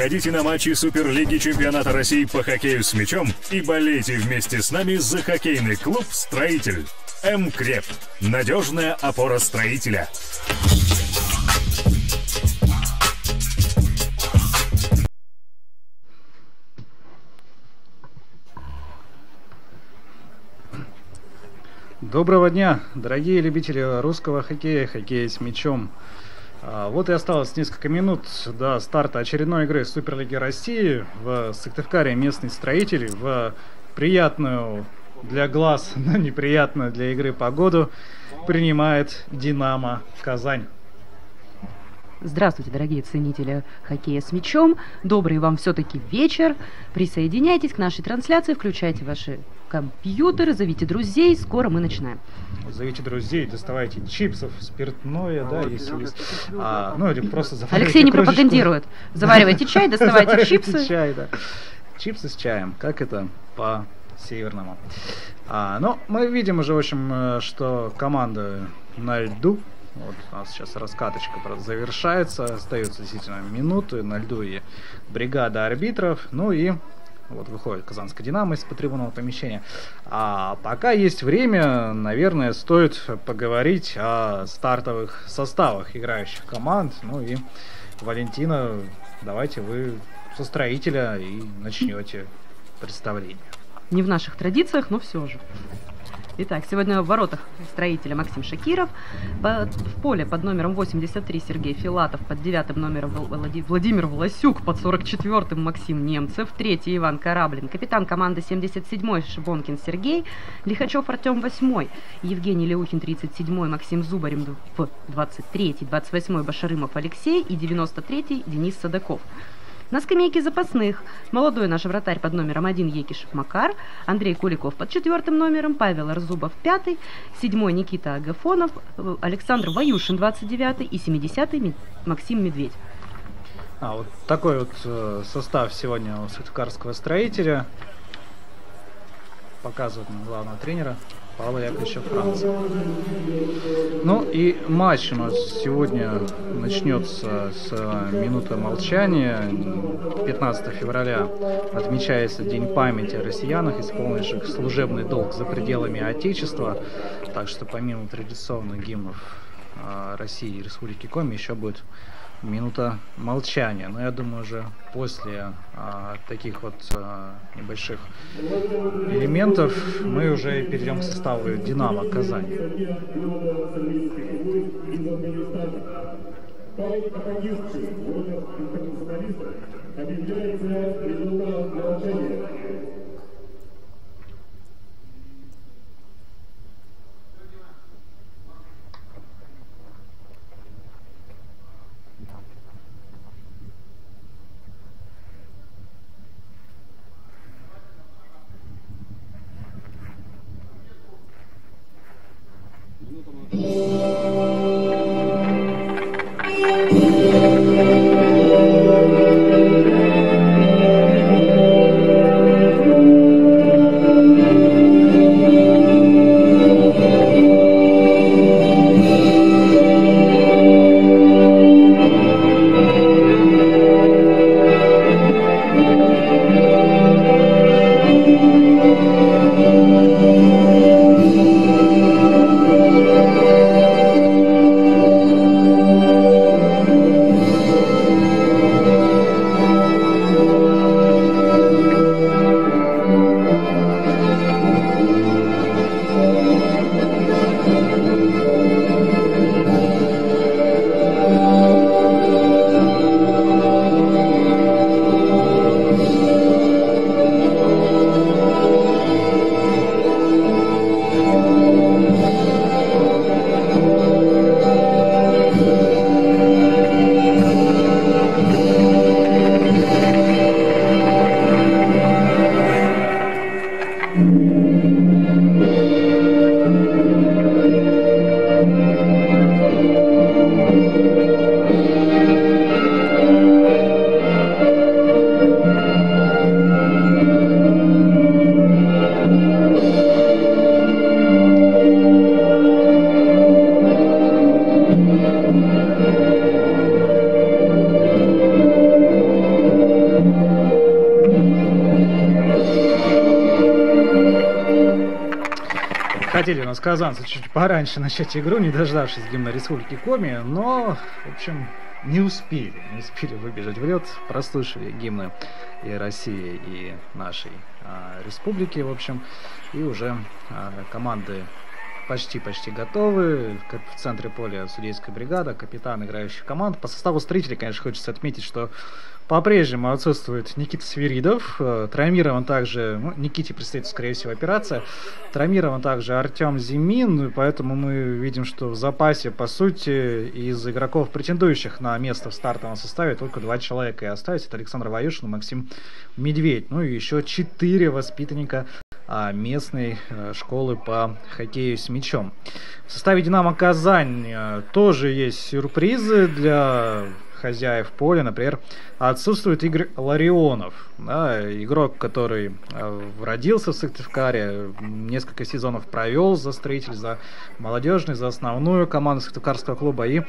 Приходите на матчи Суперлиги Чемпионата России по хоккею с мячом и болейте вместе с нами за хоккейный клуб «Строитель». МКреп. Надежная опора строителя. Доброго дня, дорогие любители русского хоккея, хоккея с мячом. Вот и осталось несколько минут до старта очередной игры Суперлиги России. В Сыктывкаре местный строитель в приятную для глаз, но неприятную для игры погоду принимает «Динамо Казань». Здравствуйте, дорогие ценители хоккея с мячом. Добрый вам все-таки вечер. Присоединяйтесь к нашей трансляции, включайте ваши компьютеры, зовите друзей. Скоро мы начинаем. Зовите друзей, доставайте чипсов, спиртное, да, если есть. Ну или просто заваривайте. Алексей не пропагандирует. Заваривайте чай, доставайте чипсы. Чай, да. Чипсы с чаем, как это по-северному. Но мы видим уже, в общем, что команда на льду. Вот у нас сейчас раскаточка завершается, остается действительно минуты на льду и бригада арбитров, ну и вот выходит Казанская «Динамо» из-под трибунного помещения. А пока есть время, наверное, стоит поговорить о стартовых составах играющих команд. Ну и, Валентина, давайте вы со строителя и начнете представление. Не в наших традициях, но все же. Итак, сегодня в воротах строителя Максим Шакиров, в поле под номером 83 Сергей Филатов, под 9 номером Владимир Власюк, под 44-м Максим Немцев, 3-й Иван Кораблин, капитан команды 77-й Шибонкин Сергей, Лихачев Артем 8-й, Евгений Леухин 37-й, Максим Зубарев 23-й, 28-й Башарымов Алексей и 93-й Денис Садаков. На скамейке запасных молодой наш вратарь под номером 1 Екишев Макар, Андрей Куликов под 4-м номером, Павел Арзубов 5-й, 7-й Никита Агафонов, Александр Ваюшин 29-й и 70-й Максим Медведь. Вот такой вот состав сегодня у сыктывкарского строителя. Показывает нам главного тренера Павла Яковлевича Франца. Ну и матч у нас сегодня начнется с минуты молчания. 15 февраля отмечается День памяти о россиянах, исполнивших служебный долг за пределами Отечества. Так что помимо традиционных гимнов России и Республики Коми еще будет минута молчания. Но я думаю, уже после таких вот небольших элементов мы уже перейдем к составу «Динамо Казань». хотели у нас казанцы чуть пораньше начать игру, не дождавшись гимна Республики Коми, но, в общем, не успели выбежать в лед, прослушали гимны и России, и нашей республики, в общем, и уже команды почти готовы. В центре поля судейская бригада, капитан играющих команд. По составу строителей, конечно, хочется отметить, что по-прежнему отсутствует Никита Свиридов. Травмирован также, Никите предстоит, скорее всего, операция. Травмирован также Артем Зимин, поэтому мы видим, что в запасе, по сути, из игроков, претендующих на место в стартовом составе, только 2 человека и остались. Это Александр Ваюшин и Максим Медведь. Ну и еще 4 воспитанника местной школы по хоккею с мячом. В составе «Динамо Казань» тоже есть сюрпризы для хозяев поля. Например, отсутствует Игорь Ларионов, игрок, который родился в Сыктывкаре, несколько сезонов провел за «Строитель», за молодежный, за основную команду Сыктывкарского клуба и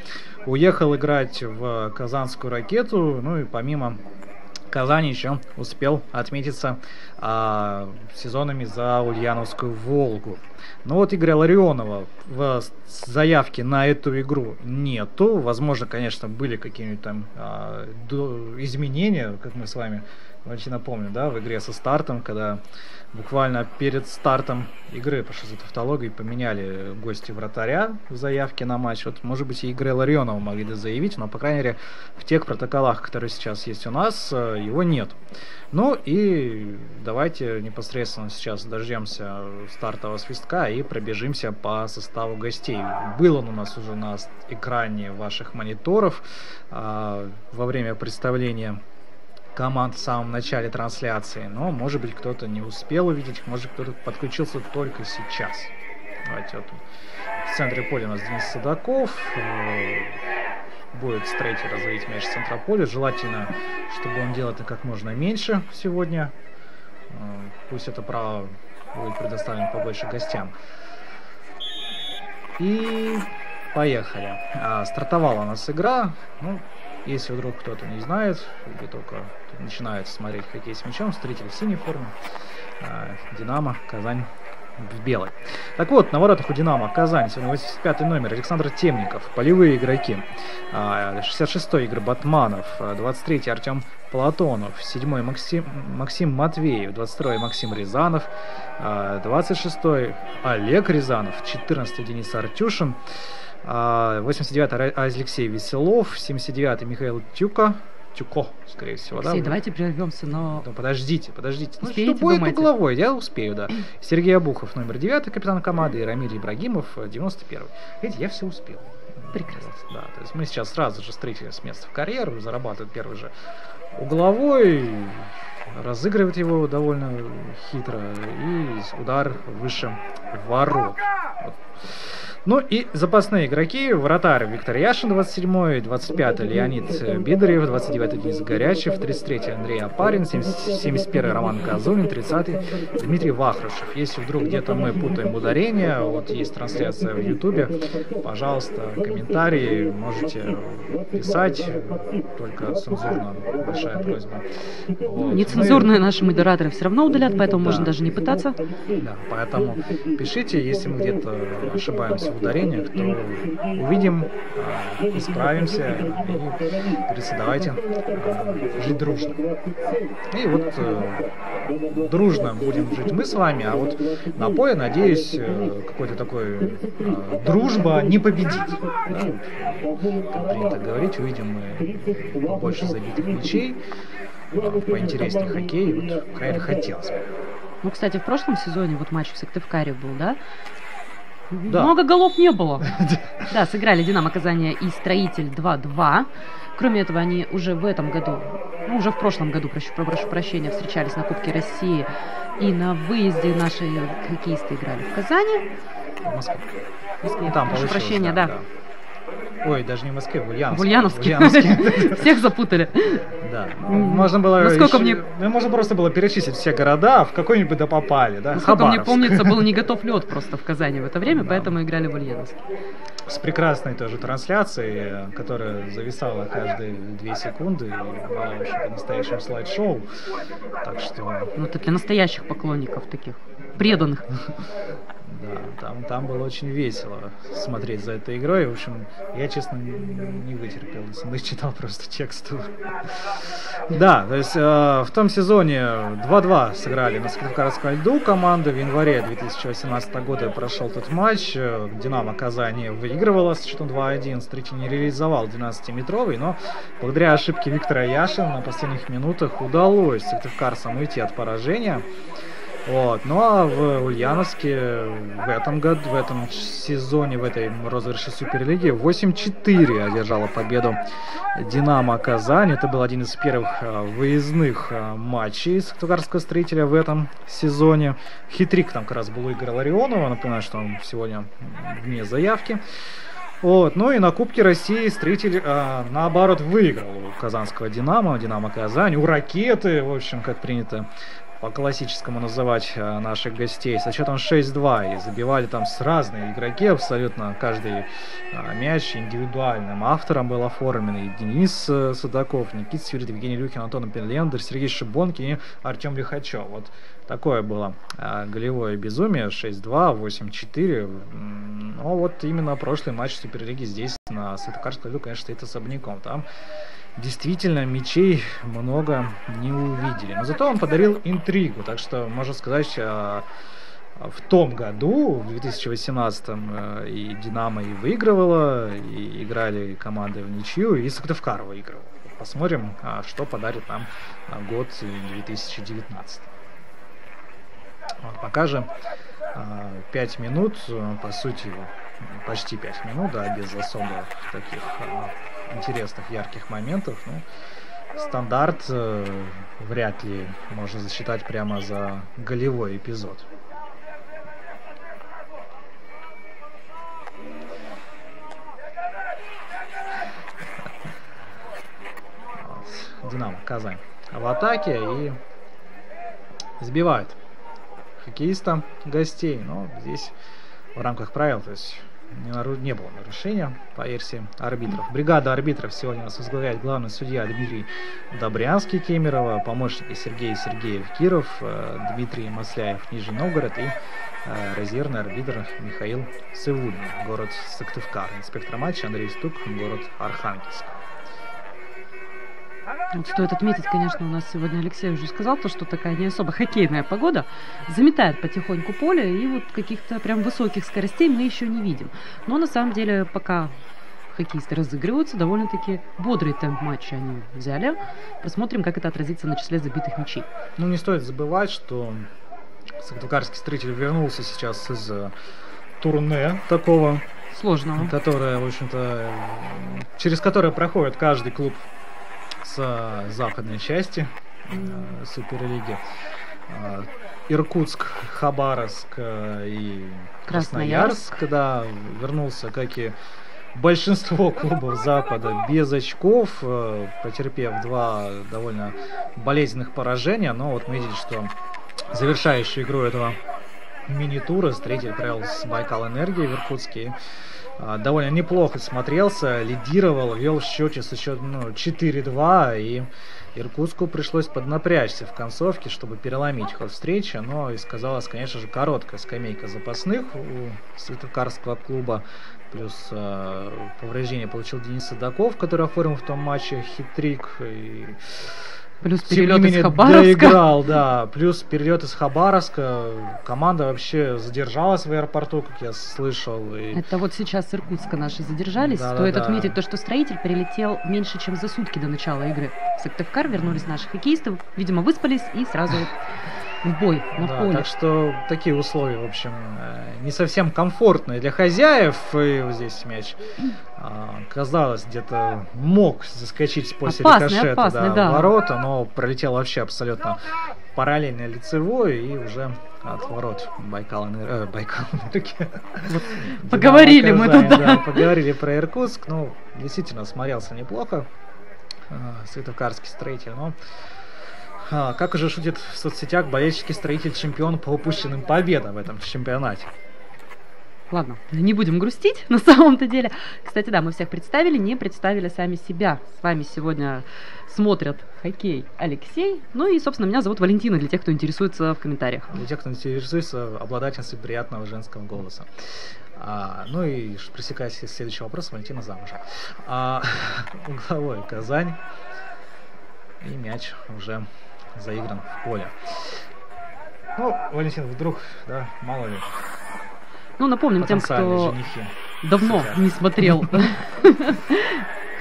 уехал играть в казанскую «Ракету». Ну и помимо Казани еще успел отметиться сезонами за Ульяновскую «Волгу». Но вот Игоря Ларионова в заявке на эту игру нету. Возможно, конечно, были какие-нибудь там изменения, как мы с вами очень напомним, да, в игре со стартом, когда буквально перед стартом игры, потому что за тавтологией поменяли гости вратаря в заявке на матч. Вот, может быть, и Игоря Ларионова могли заявить, но, по крайней мере, в тех протоколах, которые сейчас есть у нас, его нет. Ну и давайте непосредственно сейчас дождемся стартового свистка и пробежимся по составу гостей. Был он у нас уже на экране ваших мониторов во время представления команд в самом начале трансляции, но, может быть, кто-то не успел увидеть, может, кто-то подключился только сейчас. Давайте вот в центре поля у нас Денис Садаков. Будет Строитель разводить мяч в центра поля. Желательно, чтобы он делал это как можно меньше сегодня. Пусть это право будет предоставлено побольше гостям. И поехали. Стартовала у нас игра. Ну, если вдруг кто-то не знает, или только начинает смотреть хоккей с мячом, Строитель в синей форме, Динамо Казань в белой. Так вот, на воротах у Динамо Казань сегодня 85-й номер Александр Темников, полевые игроки, 66-й Игорь Батманов, 23-й Артем Платонов, 7-й Максим Матвеев, 22-й Максим Рязанов, 26-й Олег Рязанов, 14-й Денис Артюшин, 89-й Алексей Веселов, 79-й Михаил Тюко, скорее всего, Алексей, да? давайте прервемся, но... Ну, подождите. Ну, успеете, что будет думаете? угловой, я успею, да. Сергей Обухов, номер 9, капитан команды, и Рамиль Ибрагимов, 91-й. Видите, я все успел. Прекрасно. Да, то есть мы сейчас сразу же Строитель с места в карьеру, зарабатывает первый же угловой, разыгрывает его довольно хитро, и удар выше ворот. Вот. Ну и запасные игроки. Вратарь Виктор Яшин, 27-й, 25-й Леонид Бедарев, 29-й Денис Горячев, 33-й Андрей Апарин, 71-й Роман Казунин, 30-й Дмитрий Вахрушев. Если вдруг где-то мы путаем ударения, вот есть трансляция в Ютубе, пожалуйста, комментарии можете писать, только цензурно, большая просьба. Вот. Нецензурные наши модераторы все равно удалят, поэтому можно даже не пытаться. Да, поэтому пишите, если мы где-то ошибаемся в ударениях, то увидим, исправимся и, говорится, давайте жить дружно. И вот дружно будем жить мы с вами, а вот на поле, надеюсь, какой-то такой дружба не победит. Да? Как принято говорить, увидим мы больше забитых мячей, поинтереснее хоккей, вот, крайне хотелось бы. Ну, кстати, в прошлом сезоне вот матч в Сыктывкаре был, да? Да. Много голов не было. Да, сыграли Динамо Казань и Строитель 2-2. Кроме этого, они уже в этом году, уже в прошлом году, прошу прощения, встречались на Кубке России. И на выезде наши хоккеисты играли в Казани. В Москве. Там прошу прощения, да. Ой, даже не в Москве, в Ульяновске. В Ульяновске. Всех запутали. Да. Можно было Насколько мне... можно просто было перечислить все города, в какой-нибудь да попали, да? Насколько мне помнится, был не готов лед просто в Казани в это время, поэтому играли в Ульяновске. С прекрасной тоже трансляцией, которая зависала каждые 2 секунды, и была очень по-настоящему слайд-шоу. Так что... Ну, это для настоящих поклонников таких, преданных. Да, там было очень весело смотреть за этой игрой. В общем, я, честно, не вытерпел, читал просто текст. Да, то есть в том сезоне 2-2 сыграли на Сыктывкарском льду команды. В январе 2018 года прошел тот матч. Динамо Казань выигрывала с счетом 2-1. Строитель не реализовал 12-метровый, но благодаря ошибке Виктора Яшина на последних минутах удалось сыктывкарцам уйти от поражения. Вот. Ну а в Ульяновске в этом сезоне, в этой розыгрыше Суперлиги 8-4 одержала победу Динамо Казань. Это был один из первых выездных матчей Сыктывкарского Строителя в этом сезоне. Хитрик там как раз был у Игоря Ларионова. Напоминаю, что он сегодня вне заявки. Вот. Ну и на Кубке России Строитель, наоборот, выиграл у казанского Динамо Казань, у Ракеты, в общем, как принято по-классическому называть наших гостей, со счетом 6-2, и забивали там с разные игроки, абсолютно каждый мяч индивидуальным автором был оформлен. И Денис Судаков, Никита Свирид, Евгений Люхин, Антон Пенлендер, Сергей Шибонкин и Артем Лихачев. Вот такое было голевое безумие, 6-2, 8-4. Но вот именно прошлый матч Суперлиги здесь, на Сыктывкарском льду, конечно, стоит особняком. Там действительно мячей много не увидели. Но зато он подарил интригу. Так что, можно сказать, в том году, в 2018-м, и Динамо и выигрывала, и играли команды в ничью, и Сыктывкар выигрывал. Посмотрим, что подарит нам год 2019. Вот, пока же 5 минут, по сути, почти 5 минут, да, без особых таких интересных, ярких моментов. Ну, стандарт вряд ли можно засчитать прямо за голевой эпизод. Вот. Динамо Казань в атаке и сбивает хоккеиста гостей, но здесь в рамках правил, то есть не было нарушения по версии арбитров. Бригада арбитров сегодня нас возглавляет главный судья Дмитрий Добрянский Кемерово, помощники Сергей Сергеев Киров, Дмитрий Масляев Нижний Новгород и резервный арбитр Михаил Сывудин, город Сыктывкар. Инспектор матча Андрей Стук, город Архангельск. Вот стоит отметить, конечно, у нас сегодня Алексей уже сказал, что такая не особо хоккейная погода заметает потихоньку поле, и вот каких-то прям высоких скоростей мы еще не видим. Но на самом деле, пока хоккеисты разыгрываются, довольно-таки бодрый темп матча они взяли. Посмотрим, как это отразится на числе забитых мячей. Ну, не стоит забывать, что Сыктывкарский Строитель вернулся сейчас из турне такого сложного, которое, в общем-то, через которое проходит каждый клуб с западной части Суперлиги. Иркутск, Хабаровск и Красноярск, да, вернулся, как и большинство клубов Запада, без очков, потерпев 2 довольно болезненных поражения. Но вот мы видели, что завершающую игру этого мини-тура Строитель провел с Байкал Энергией в Иркутске. Довольно неплохо смотрелся, лидировал, вел в счете со счетом 4-2, и Иркутску пришлось поднапрячься в концовке, чтобы переломить ход встречи. Но и сказалась, конечно же, короткая скамейка запасных у Сыктывкарского клуба. Плюс повреждение получил Денис Садаков, который оформил в том матче хитрик. И плюс перелет из Хабаровска. Доиграл, да. Плюс перелет из Хабаровска. Команда вообще задержалась в аэропорту, как я слышал. И... Это вот сейчас с Иркутска наши задержались. Да, стоит отметить то, что Строитель прилетел меньше, чем за сутки до начала игры. В Сыктывкар вернулись наши хоккеисты, видимо, выспались и сразу в бой на поле. Так что такие условия, в общем, не совсем комфортные для хозяев. И вот здесь мяч, казалось, где-то мог заскочить после рикошета в ворота, но пролетел вообще абсолютно параллельно лицевой и уже от ворот Байкал Энергии. Поговорили мы туда. Поговорили про Иркутск. Ну, действительно, смотрелся неплохо Сыктывкарский Строитель, но как уже шутит в соцсетях, болельщики Строитель чемпион по упущенным победам в этом чемпионате. Ладно, не будем грустить на самом-то деле. Кстати, да, мы всех представили, не представили сами себя. С вами сегодня смотрят хоккей Алексей. Ну и, собственно, меня зовут Валентина, для тех, кто интересуется в комментариях. Для тех, кто интересуется обладательницей приятного женского голоса. Ну и пресекая следующий вопрос, Валентина замужем. Угловой Казань. И мяч уже заигран в поле. Ну, Валентин, вдруг, да, мало ли. Ну, напомним тем, кто давно не смотрел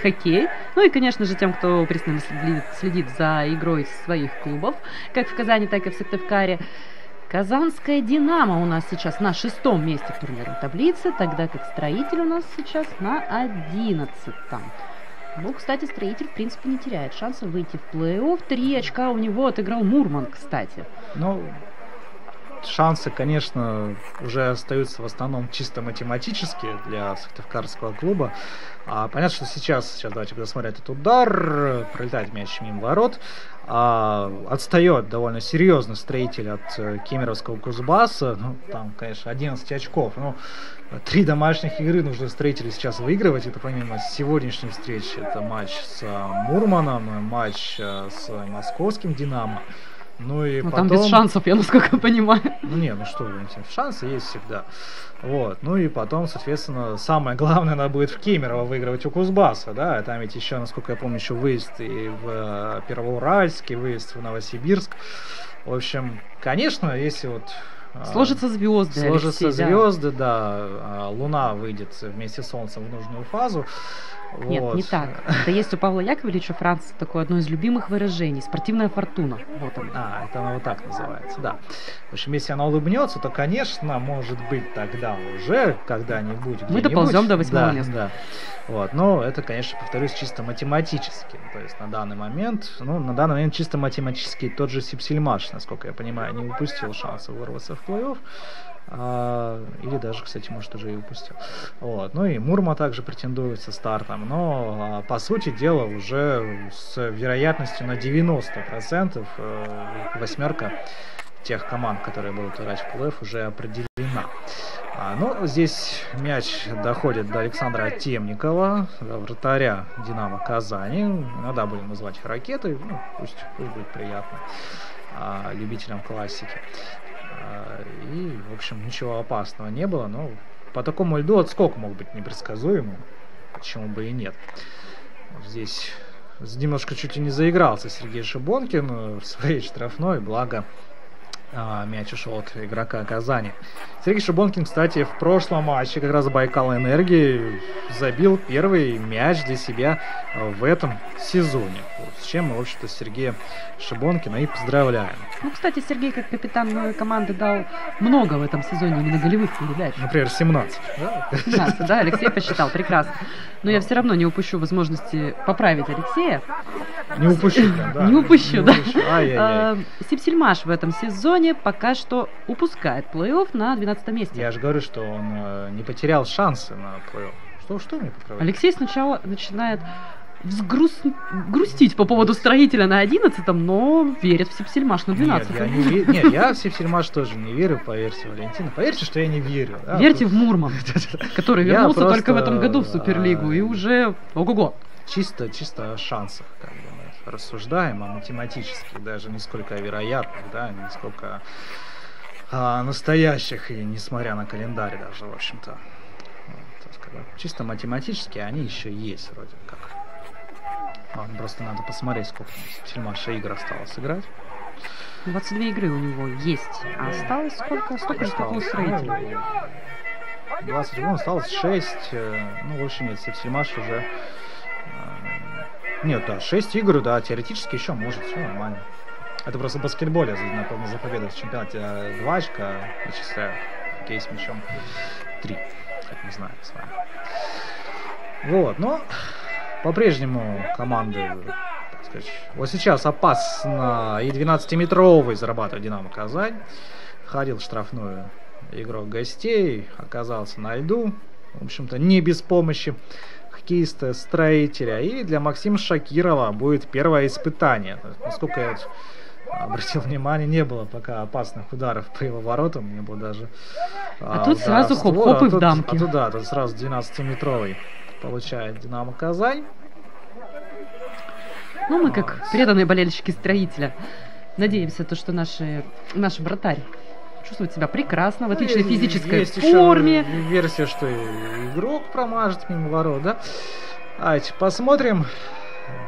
хоккей. Ну и, конечно же, тем, кто пристально следит за игрой своих клубов, как в Казани, так и в Сыктывкаре. Казанская «Динамо» у нас сейчас на 6-м месте в турнирной таблице, тогда как «Строитель» у нас сейчас на 11-м. Ну, кстати, «Строитель», в принципе, не теряет шанса выйти в плей-офф. 3 очка у него отыграл Мурман, кстати. Ну, шансы, конечно, уже остаются в основном чисто математические для сыктывкарского клуба. Понятно, что сейчас давайте посмотрим этот удар, пролетает мяч мимо ворот. Отстает довольно серьезно «Строитель» от кемеровского Кузбасса. Ну, там, конечно, 11 очков. Ну, 3 домашних игры нужно «Строителю» сейчас выигрывать. Это помимо сегодняшней встречи. Это матч с Мурманом, матч с московским «Динамо». Ну и потом... Там без шансов, я насколько понимаю. Ну не, ну что, шансы есть всегда. Вот. Ну и потом, соответственно, самое главное, надо будет в Кемерово выигрывать у Кузбасса, да, там ведь еще, насколько я помню, еще выезд и в Первоуральск, и выезд в Новосибирск. В общем, конечно, если вот... Сложатся звезды, Сложатся Алексей, звезды, да. Луна выйдет вместе с Солнцем в нужную фазу. Нет, вот. не так. Это есть у Павла Яковлевича Франца такое одно из любимых выражений. Спортивная фортуна. Вот он. Это оно вот так называется, да. В общем, если она улыбнется, то, конечно, может быть тогда уже когда-нибудь. Мы доползем до 8-го места. Да. Вот. Но это, конечно, повторюсь, чисто математически. То есть на данный момент чисто математически тот же Сипсельмаш, насколько я понимаю, не упустил шанса вырваться в плей-офф. Или даже, кстати, может, уже и упустил. Вот. Ну и Мурма также претендует со стартом, но по сути дела уже с вероятностью на 90% восьмерка тех команд, которые будут играть в плей-офф, уже определена. Но здесь мяч доходит до Александра Темникова, вратаря «Динамо» Казани. Иногда будем называть их ракетой, ну, пусть будет приятно любителям классики. И, в общем, ничего опасного не было, но по такому льду отскок мог быть непредсказуемым, почему бы и нет. Здесь немножко чуть ли не заигрался Сергей Шибонкин в своей штрафной, благо мяч ушел от игрока Казани. Сергей Шибонкин, кстати, в прошлом матче как раз Байкал-Энергии забил первый мяч для себя в этом сезоне. Вот, с чем мы, в общем-то, Сергея Шибонкина и поздравляем. Ну, кстати, Сергей, как капитан команды, дал много в этом сезоне именно голевых передач. Например, 17. 17, да, Алексей посчитал, прекрасно. Но я все равно не упущу возможности поправить Алексея. Не упущу, да. Не упущу, да. Сипсельмаш в этом сезоне пока что упускает плей-офф на 12 месте. Я же говорю, что он не потерял шансы на плей-офф. Что мне поправить? Алексей сначала начинает грустить по поводу «Строителя» на 11-м, но верит в Сипсельмаш на 12-м. Нет, я в Сипсельмаш тоже не верю, поверьте, Валентина. Поверьте, что я не верю. Да? Верьте в Мурман, который вернулся только в этом году в Суперлигу и уже ого-го. Чисто о шансах, как бы мы рассуждаем, математически, даже не сколько о вероятных, да, не сколько о настоящих, и несмотря на календарь даже, в общем-то. Чисто математически они еще есть вроде как. Просто надо посмотреть, сколько Сипсельмаша игр осталось играть. 22 игры у него есть. А осталось сколько? Столько же, как у «Строителя». 20, осталось 6. Ну, в общем, нет, Сипсельмаш уже... Нет, да, 6 игр, да, теоретически еще может, все нормально. Это просто в баскетболе, напомню, за победу в чемпионате 2 очка начисляют. Хоккей с мячом 3, как мы знаем с вами. Вот, но по-прежнему команды, так сказать, вот сейчас опасно и 12-метровый зарабатывает «Динамо» Казань. Ходил в штрафную игрок гостей, оказался на льду, в общем-то, не без помощи хоккеиста «Строителя». И для Максима Шакирова будет первое испытание. Насколько я обратил внимание, не было пока опасных ударов по его воротам, не было даже... А тут сразу хоп-хоп и в дамки. Тут сразу 12-метровый получает «Динамо Казань». Ну, мы, как преданные болельщики «Строителя», надеемся, что наш вратарь чувствует себя прекрасно, в отличной физической форме. Есть еще версия, что игрок промажет мимо ворот, да? Давайте посмотрим.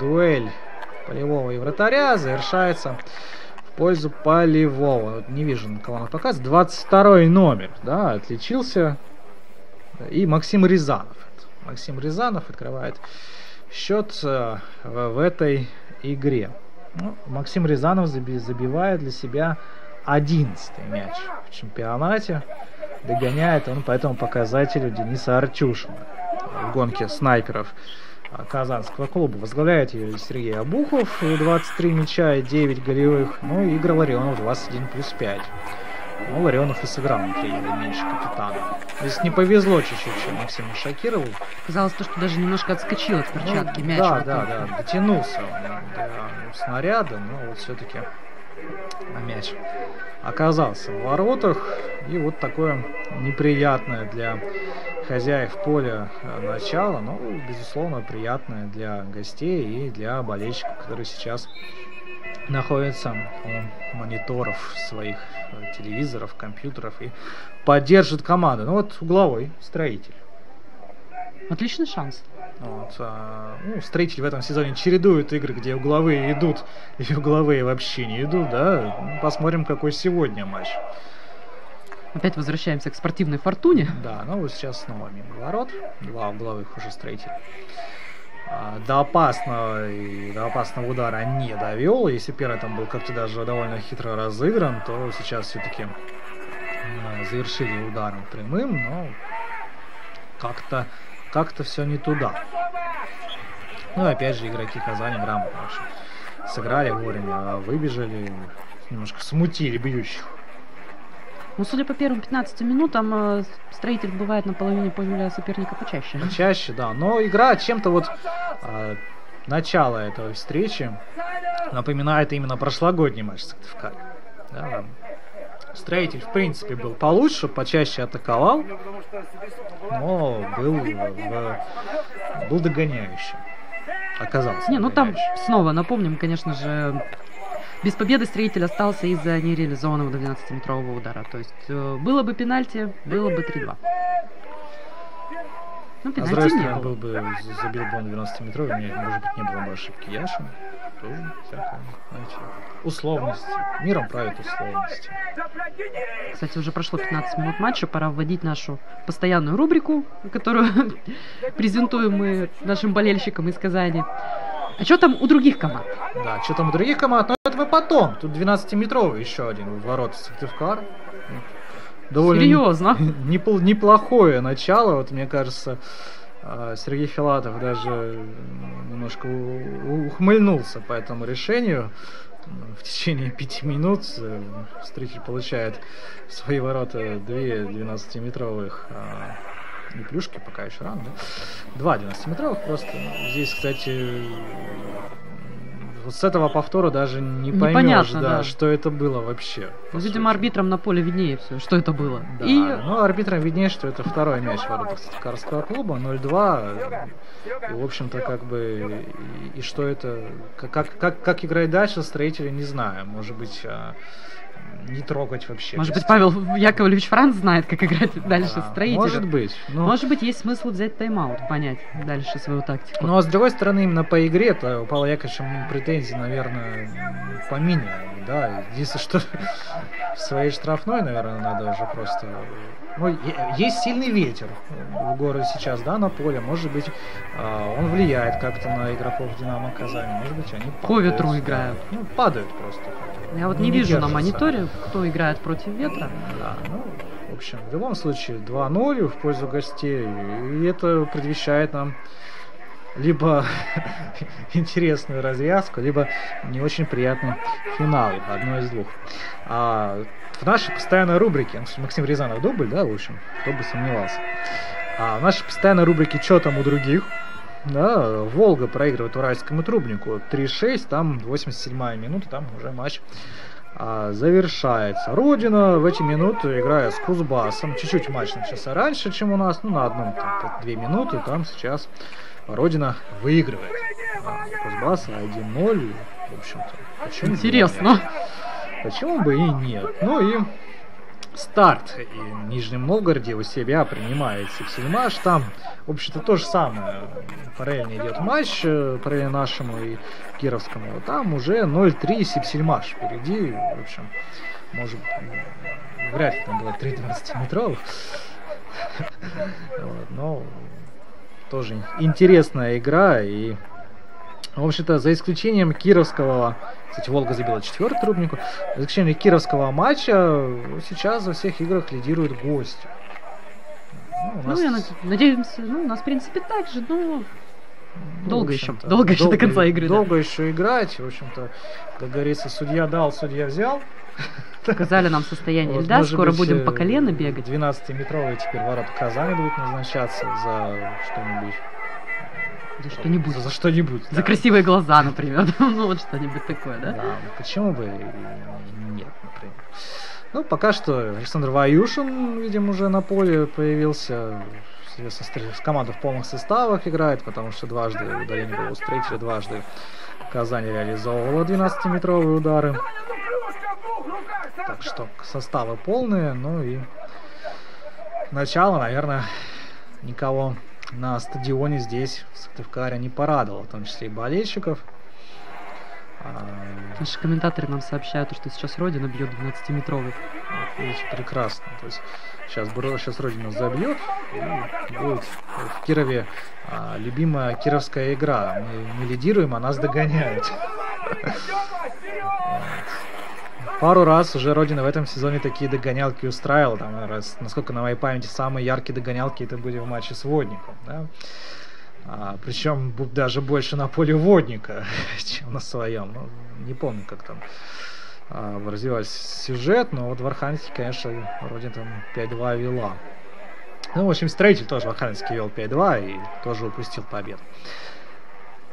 Дуэль полевого и вратаря завершается в пользу полевого. Вот не вижу, на кого он показывает. 22-й номер, да, отличился. И Максим Рязанов. Максим Рязанов открывает счет в этой игре. Ну, Максим Рязанов забивает для себя 11-й мяч в чемпионате. Догоняет он по этому показателю Дениса Артюшина в гонке снайперов казанского клуба. Возглавляет ее Сергей Обухов, 23 мяча и 9 голевых. Ну и Игорь Ларионов 21+5. Ну, Ларионов и сыграл внутри меньше капитана. Здесь не повезло чуть-чуть Максиму Шакирову. Казалось, что даже немножко отскочил от перчатки мяч. Да, дотянулся до снаряда, но вот все-таки мяч оказался в воротах. И вот такое неприятное для хозяев поля начало, но, безусловно, приятное для гостей и для болельщиков, которые сейчас находятся у мониторов своих телевизоров, компьютеров и поддержит команду. Ну вот угловой «Строитель». Отличный шанс. Вот, «Строитель» в этом сезоне чередует игры, где угловые идут и угловые вообще не идут, да. Посмотрим, какой сегодня матч. Опять возвращаемся к спортивной «Фортуне». Да, ну вот сейчас снова мимо ворот. Два угловых уже «Строитель». До опасного удара не довел. Если первый там был как-то даже довольно хитро разыгран, то сейчас все-таки завершили ударом прямым, но как-то все не туда. Ну и опять же игроки Казани грамотно сыграли вовремя, выбежали, немножко смутили бьющих. Ну, судя по первым 15 минутам, «Строитель» бывает на половине поля соперника почаще. Чаще, да. Но игра чем-то вот начало этой встречи напоминает именно прошлогодний матч с Сыктывкаром. Да. «Строитель», в принципе, был получше, почаще атаковал, но был догоняющим. Оказался. Не, ну там снова напомним, конечно же, без победы «Строитель» остался из-за нереализованного до 12-метрового удара. То есть было бы пенальти, было бы 3-2. Ну, с другой стороны, забил бы он 12-метровый, может быть, не было бы ошибки Яшина. Тоже всякое, знаете, условности. Миром правит условности. Кстати, уже прошло 15 минут матча, пора вводить нашу постоянную рубрику, которую презентуем мы нашим болельщикам из Казани. А что там у других команд? Да, что там у других команд? Но это мы потом. Тут 12-метровый еще один в ворота Сыктывкар. Довольно серьезно? Неплохое начало. Вот мне кажется, Сергей Филатов даже немножко ухмыльнулся по этому решению. В течение 5 минут «Строитель» получает в свои ворота 2 12-метровых не плюшки, пока еще рано, да? 2 12-метровых просто. Здесь, кстати, вот с этого повтора даже не поймешь, да, что это было вообще. Видимо, арбитрам на поле виднее все, что это было. Да, ну арбитрам виднее, что это второй мяч в воротах Сыктывкарского клуба, 0-2. И, в общем-то, как бы, и что это, как играть дальше, «Строителя» не знаю. Может быть, не трогать вообще. Может быть, Павел Яковлевич Франц знает, как играть дальше «Строителю». Может быть. Но... Может быть, есть смысл взять тайм-аут, понять дальше свою тактику. Ну, а с другой стороны, именно по игре-то у Павла Яковлевича претензий, наверное, по минимуму, да. Единственное, что в своей штрафной, наверное, надо уже просто... Ну, есть сильный ветер в городе сейчас, да, на поле. Может быть, он влияет как-то на игроков «Динамо Казани». Может быть, они падают. По ветру играют. Ну, падают просто. Я вот не вижу на мониторе, кто играет против ветра. Да, ну, в общем, в любом случае 2-0 в пользу гостей. И это предвещает нам либо интересную развязку, либо не очень приятный финал. Одно из двух. В нашей постоянной рубрике, Максим Рязанов дубль, да, в общем, кто бы сомневался. В нашей постоянной рубрике «Чё там у других?» Да, Волга проигрывает Уральскому Трубнику 3-6, там 87-я минута, там уже матч завершается. Родина в эти минуты, играя с Кузбассом, чуть-чуть матч начался раньше, чем у нас, ну, на одну, там, 2 минуты, там сейчас Родина выигрывает. Кузбасс 1-0, в общем-то. Почему Интересно. Почему бы и нет? Ну и Старт и в Нижнем Новгороде у себя принимает Сипсельмаш. Там, в общем-то, то же самое. Параллельно идет матч, параллельно нашему и Кировскому. Там уже 0-3 Сипсельмаш впереди. В общем, может, вряд ли там было 3 20-метровых. Но тоже интересная игра. И, в общем-то, за исключением Кировского... Кстати, Волга забила 4-й Трубнику. За исключением Кировского матча сейчас во всех играх лидирует гость. Я надеюсь, у нас, в принципе, так же, но долго еще до конца игры. Долго еще играть. В общем-то, как говорится, судья дал, судья взял. Показали нам состояние льда, скоро будем по колено бегать. 12-метровые теперь ворота Казани будут назначаться за что-нибудь. За что-нибудь. За что-нибудь. За красивые глаза, например. Ну, вот что-нибудь такое, да? Да, почему бы нет, например. Ну, пока что Александр Ваюшин, видимо, уже на поле появился. С командой в полных составах играет, потому что дважды удаление было у Строителя, дважды Казань реализовывала 12-метровые удары. Так что составы полные, ну и начало, наверное, никого на стадионе здесь, в Сыктывкаре, не порадовало, в том числе и болельщиков. Наши комментаторы нам сообщают, что сейчас Родина бьет 12-метровых. Видите, прекрасно. То есть сейчас Родина забьет, и будет в Кирове любимая кировская игра. Мы лидируем, а нас догоняют. Пару раз уже Родина в этом сезоне такие догонялки устраивала. Там, насколько на моей памяти, самые яркие догонялки это были в матче с Водником. Да? Причем даже больше на поле Водника, чем на своем. Ну, не помню, как там развивался сюжет, но вот в Архангельске, конечно, Родина там 5-2 вела. Ну, в общем, Строитель тоже в Архангельске вел 5-2 и тоже упустил победу.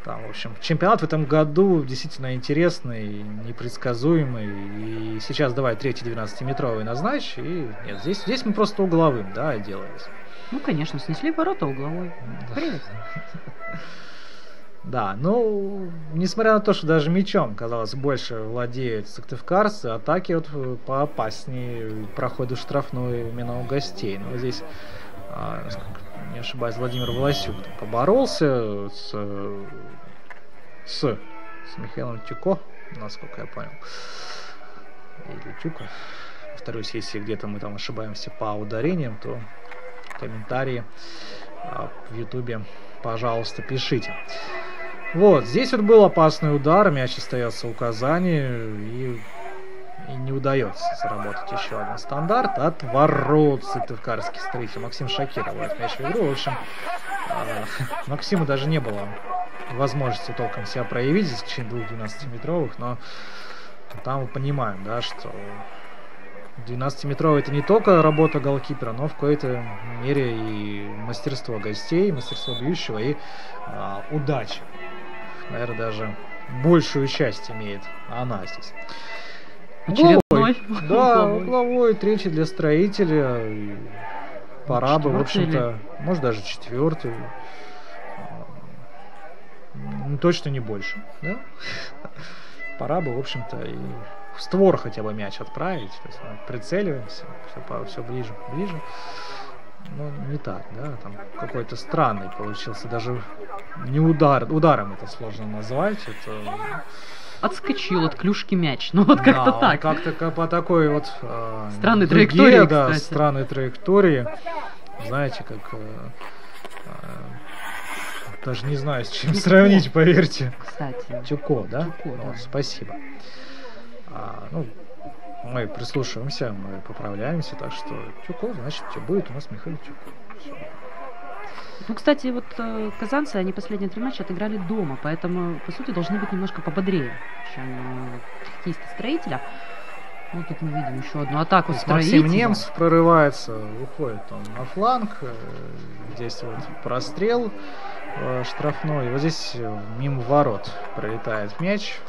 Там, в общем, чемпионат в этом году действительно интересный, непредсказуемый. И сейчас давай третий 12-метровый назначь. И нет, здесь мы просто угловым, да, отделались. Ну, конечно, снесли ворота угловой. Привет. Да, ну, несмотря на то, что даже мячом, казалось, больше владеют сыктывкарцы, атаки вот поопаснее, проходят штрафную именно у гостей. Но здесь, не ошибаюсь, Владимир Власюк поборолся с Михаилом Тюко, насколько я понял. Или Тюко. Повторюсь, если где-то мы там ошибаемся по ударениям, то комментарии в Ютубе, пожалуйста, пишите. Вот, здесь вот был опасный удар, мяч остается у Казани, и не удается заработать еще один стандарт от ворот сыктывкарский Строитель. Максим Шакиров вводит мяч в игру. В общем, Максиму даже не было возможности толком себя проявить, за исключением 2 12-метровых, но там мы понимаем, да, что 12-метровый это не только работа голкипера, но в какой-то мере и мастерство гостей, мастерство бьющего и удача. Наверное, даже большую часть имеет она здесь. Очередной. Да, угловой, третий для Строителя. Пора бы, в общем-то, может даже 4-й. Точно не больше, да? Пора бы, в общем-то, и в створ хотя бы мяч отправить. То есть прицеливаемся, все ближе. Но не так, да, там какой-то странный получился, даже не ударом это сложно назвать, это... Отскочил от клюшки мяч, ну вот как-то так. Как-то по такой вот... странной траектории, да, кстати. Странной траектории, знаете, как... даже не знаю, с чем Тюко сравнить, поверьте. Кстати. Тюко, да? Тюко, да. Спасибо. Мы прислушиваемся, мы поправляемся, так что Тюко, значит, будет у нас Михаил Тюко. Все. Ну, кстати, вот казанцы, они последние 3 матча отыграли дома, поэтому, по сути, должны быть немножко пободрее, чем хоккеисты Строителя. Ну, тут мы видим еще одну атаку Строителя. Максим Немцев прорывается, уходит он на фланг, здесь вот прострел штрафной. Вот здесь мимо ворот пролетает мяч.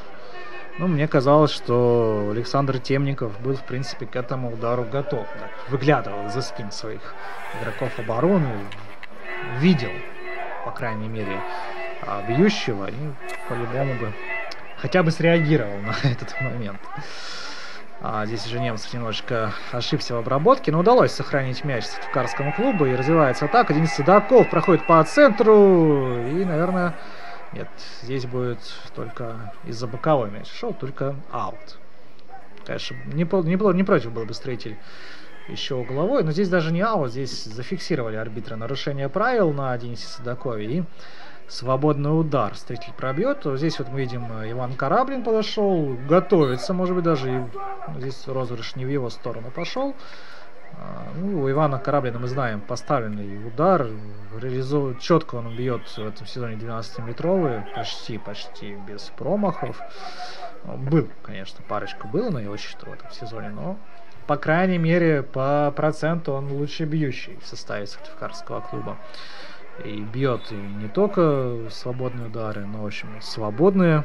Ну, мне казалось, что Александр Темников был, в принципе, к этому удару готов. Так, выглядывал за спин своих игроков обороны, видел, по крайней мере, бьющего, и по-любому бы хотя бы среагировал на этот момент. Здесь уже Немцев немножечко ошибся в обработке, но удалось сохранить мяч Сыктывкарскому клубу, и развивается атака. Денис Судаков проходит по центру, и, наверное, нет, здесь будет только из-за боковой мяч шел, только аут. Конечно, не против был бы Строитель еще угловой, но здесь даже не аут, здесь зафиксировали арбитры нарушение правил на Денисе Судакове, и свободный удар Строитель пробьет. Здесь вот мы видим, Иван Кораблин подошел, готовится, может быть, даже и здесь розыгрыш не в его сторону пошел. Ну, у Ивана Кораблина, мы знаем, поставленный удар, четко он бьет в этом сезоне 12-метровый, почти без промахов. Был, конечно, парочка было на его счету в этом сезоне, но, по крайней мере, по проценту он лучше бьющий в составе Сыктывкарского клуба. И бьет и не только свободные удары, но, в общем, свободные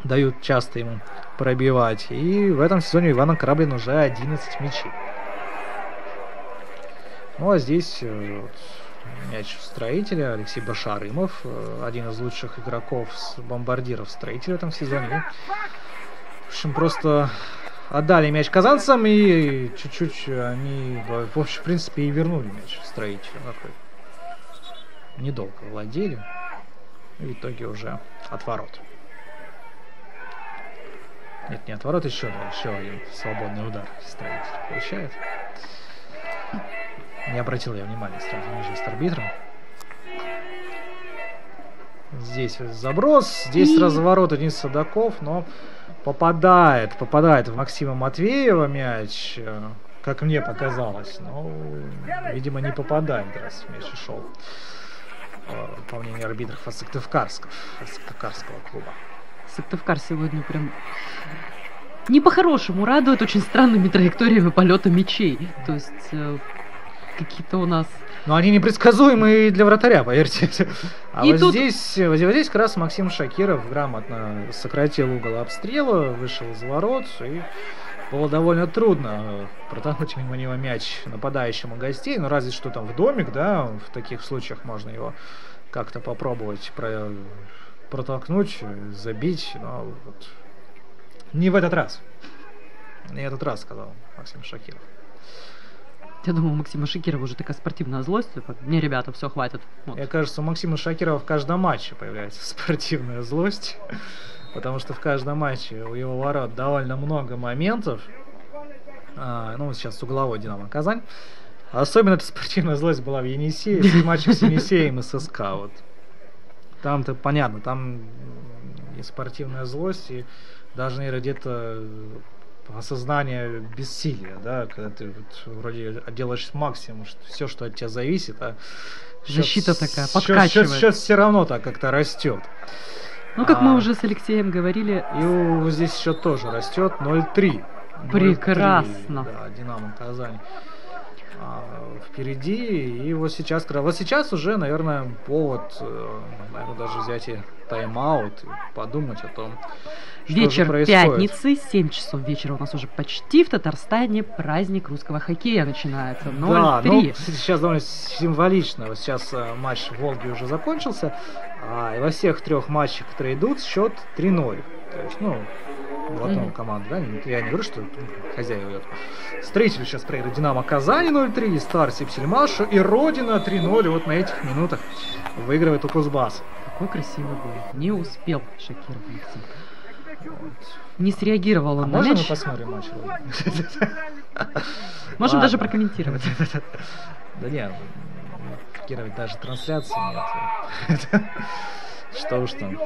дают часто ему пробивать. И в этом сезоне у Ивана Кораблина уже 11 мячей. Ну а здесь мяч Строителя, Алексей Башарымов, один из лучших игроков, бомбардиров Строителя в этом сезоне. В общем, просто отдали мяч казанцам, и чуть-чуть они, в общем, в принципе, и вернули мяч Строителю. Недолго владели, и в итоге уже от ворот. Нет, не от ворот, еще один свободный удар Строитель получает. Не обратил я внимания сразу на жест арбитра. Здесь заброс, здесь разворот Денис Судаков, но попадает в Максима Матвеева мяч, как мне показалось. Но, видимо, не попадает, раз мяч шел, по мнению арбитров от Сыктывкарского клуба. Сыктывкар сегодня прям не по-хорошему радует очень странными траекториями полета мячей. То есть какие-то у нас... Но они непредсказуемые для вратаря, поверьте. А и вот, тут... здесь как раз Максим Шакиров грамотно сократил угол обстрела, вышел из ворот, и было довольно трудно протолкнуть мимо него мяч нападающему гостей. Ну, разве что там в домик, да, в таких случаях можно его как-то попробовать протолкнуть, забить, но вот не в этот раз. Не этот раз, сказал Максим Шакиров. Я думаю, у Максима Шакирова уже такая спортивная злость. Не, ребята, все, хватит. Вот. Мне кажется, у Максима Шакирова в каждом матче появляется спортивная злость. Потому что в каждом матче у его ворот довольно много моментов. Ну, сейчас угловой Динамо Казань. Особенно эта спортивная злость была в Енисее, в матче с Енисеем и ССК. Вот. Там-то понятно, там и спортивная злость, и даже, наверное, где-то осознание бессилия, да, когда ты вот вроде делаешь максимум, что все, что от тебя зависит, а защита такая подкачивает. Счет все равно так как-то растет. Ну, как мы уже с Алексеем говорили. И здесь счет тоже растет 0-3. Прекрасно. 0-3, да, Динамо Казань впереди. И вот сейчас уже, наверное, повод, наверное, даже взять и тайм-аут и подумать о том, вечер пятницы, 7 часов вечера у нас уже почти в Татарстане праздник русского хоккея начинается. 0-3. Да, ну, сейчас довольно символично. Вот сейчас матч в Волге уже закончился, и во всех трех матчах, которые идут, счет 3-0. То есть, ну, в одну команду, да? Я не говорю, что хозяева идет. Строитель сейчас проиграет Динамо Казани 0-3, Стар Сипсельмашу, и Родина 3-0 вот на этих минутах выигрывает у Кузбасса. Какой красивый гол. Не успел Шакиров Максим. Вот. Не среагировал он на мяч. Можно мы посмотрим матч? Можем даже прокомментировать. Да нет, в Кирове даже трансляции нет. Что уж там.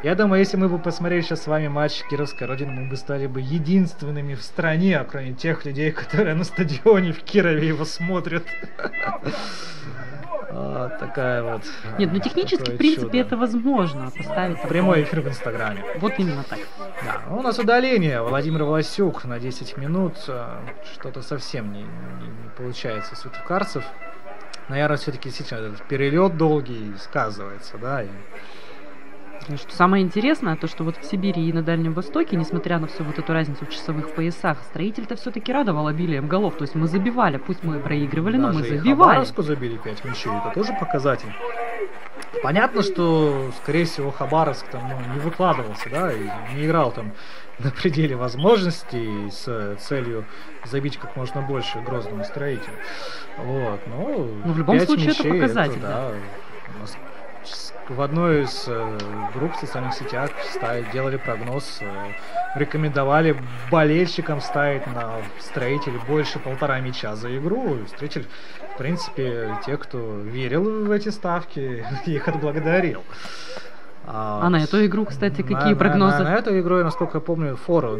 Я думаю, если мы бы посмотрели сейчас с вами матч Кировской Родины, мы бы стали бы единственными в стране, кроме тех людей, которые на стадионе в Кирове его смотрят. Такая вот. Нет, ну технически, в принципе, это возможно поставить. Прямой эфир в Инстаграме. Вот именно так. Да, у нас удаление. Владимир Власюк на 10 минут. Что-то совсем не получается у сыктывкарцев. наверное, все-таки сейчас этот перелет долгий сказывается, да. Что самое интересное, то что вот в Сибири и на Дальнем Востоке, несмотря на всю вот эту разницу в часовых поясах, Строитель-то все-таки радовал обилием голов. То есть мы забивали, пусть мы проигрывали, но мы забивали. Хабаровску забили 5 мячей, это тоже показатель. Понятно, что, скорее всего, Хабаровск там не выкладывался, да, и не играл там на пределе возможностей с целью забить как можно больше Грозному Строителю. Вот, но в любом случае это показатель, да. В одной из групп в социальных сетях делали прогноз, рекомендовали болельщикам ставить на Строитель больше 1,5 мяча за игру. Строитель, в принципе, те, кто верил в эти ставки, их отблагодарил. А на эту игру, кстати, какие прогнозы? На эту игру, насколько я помню, фору,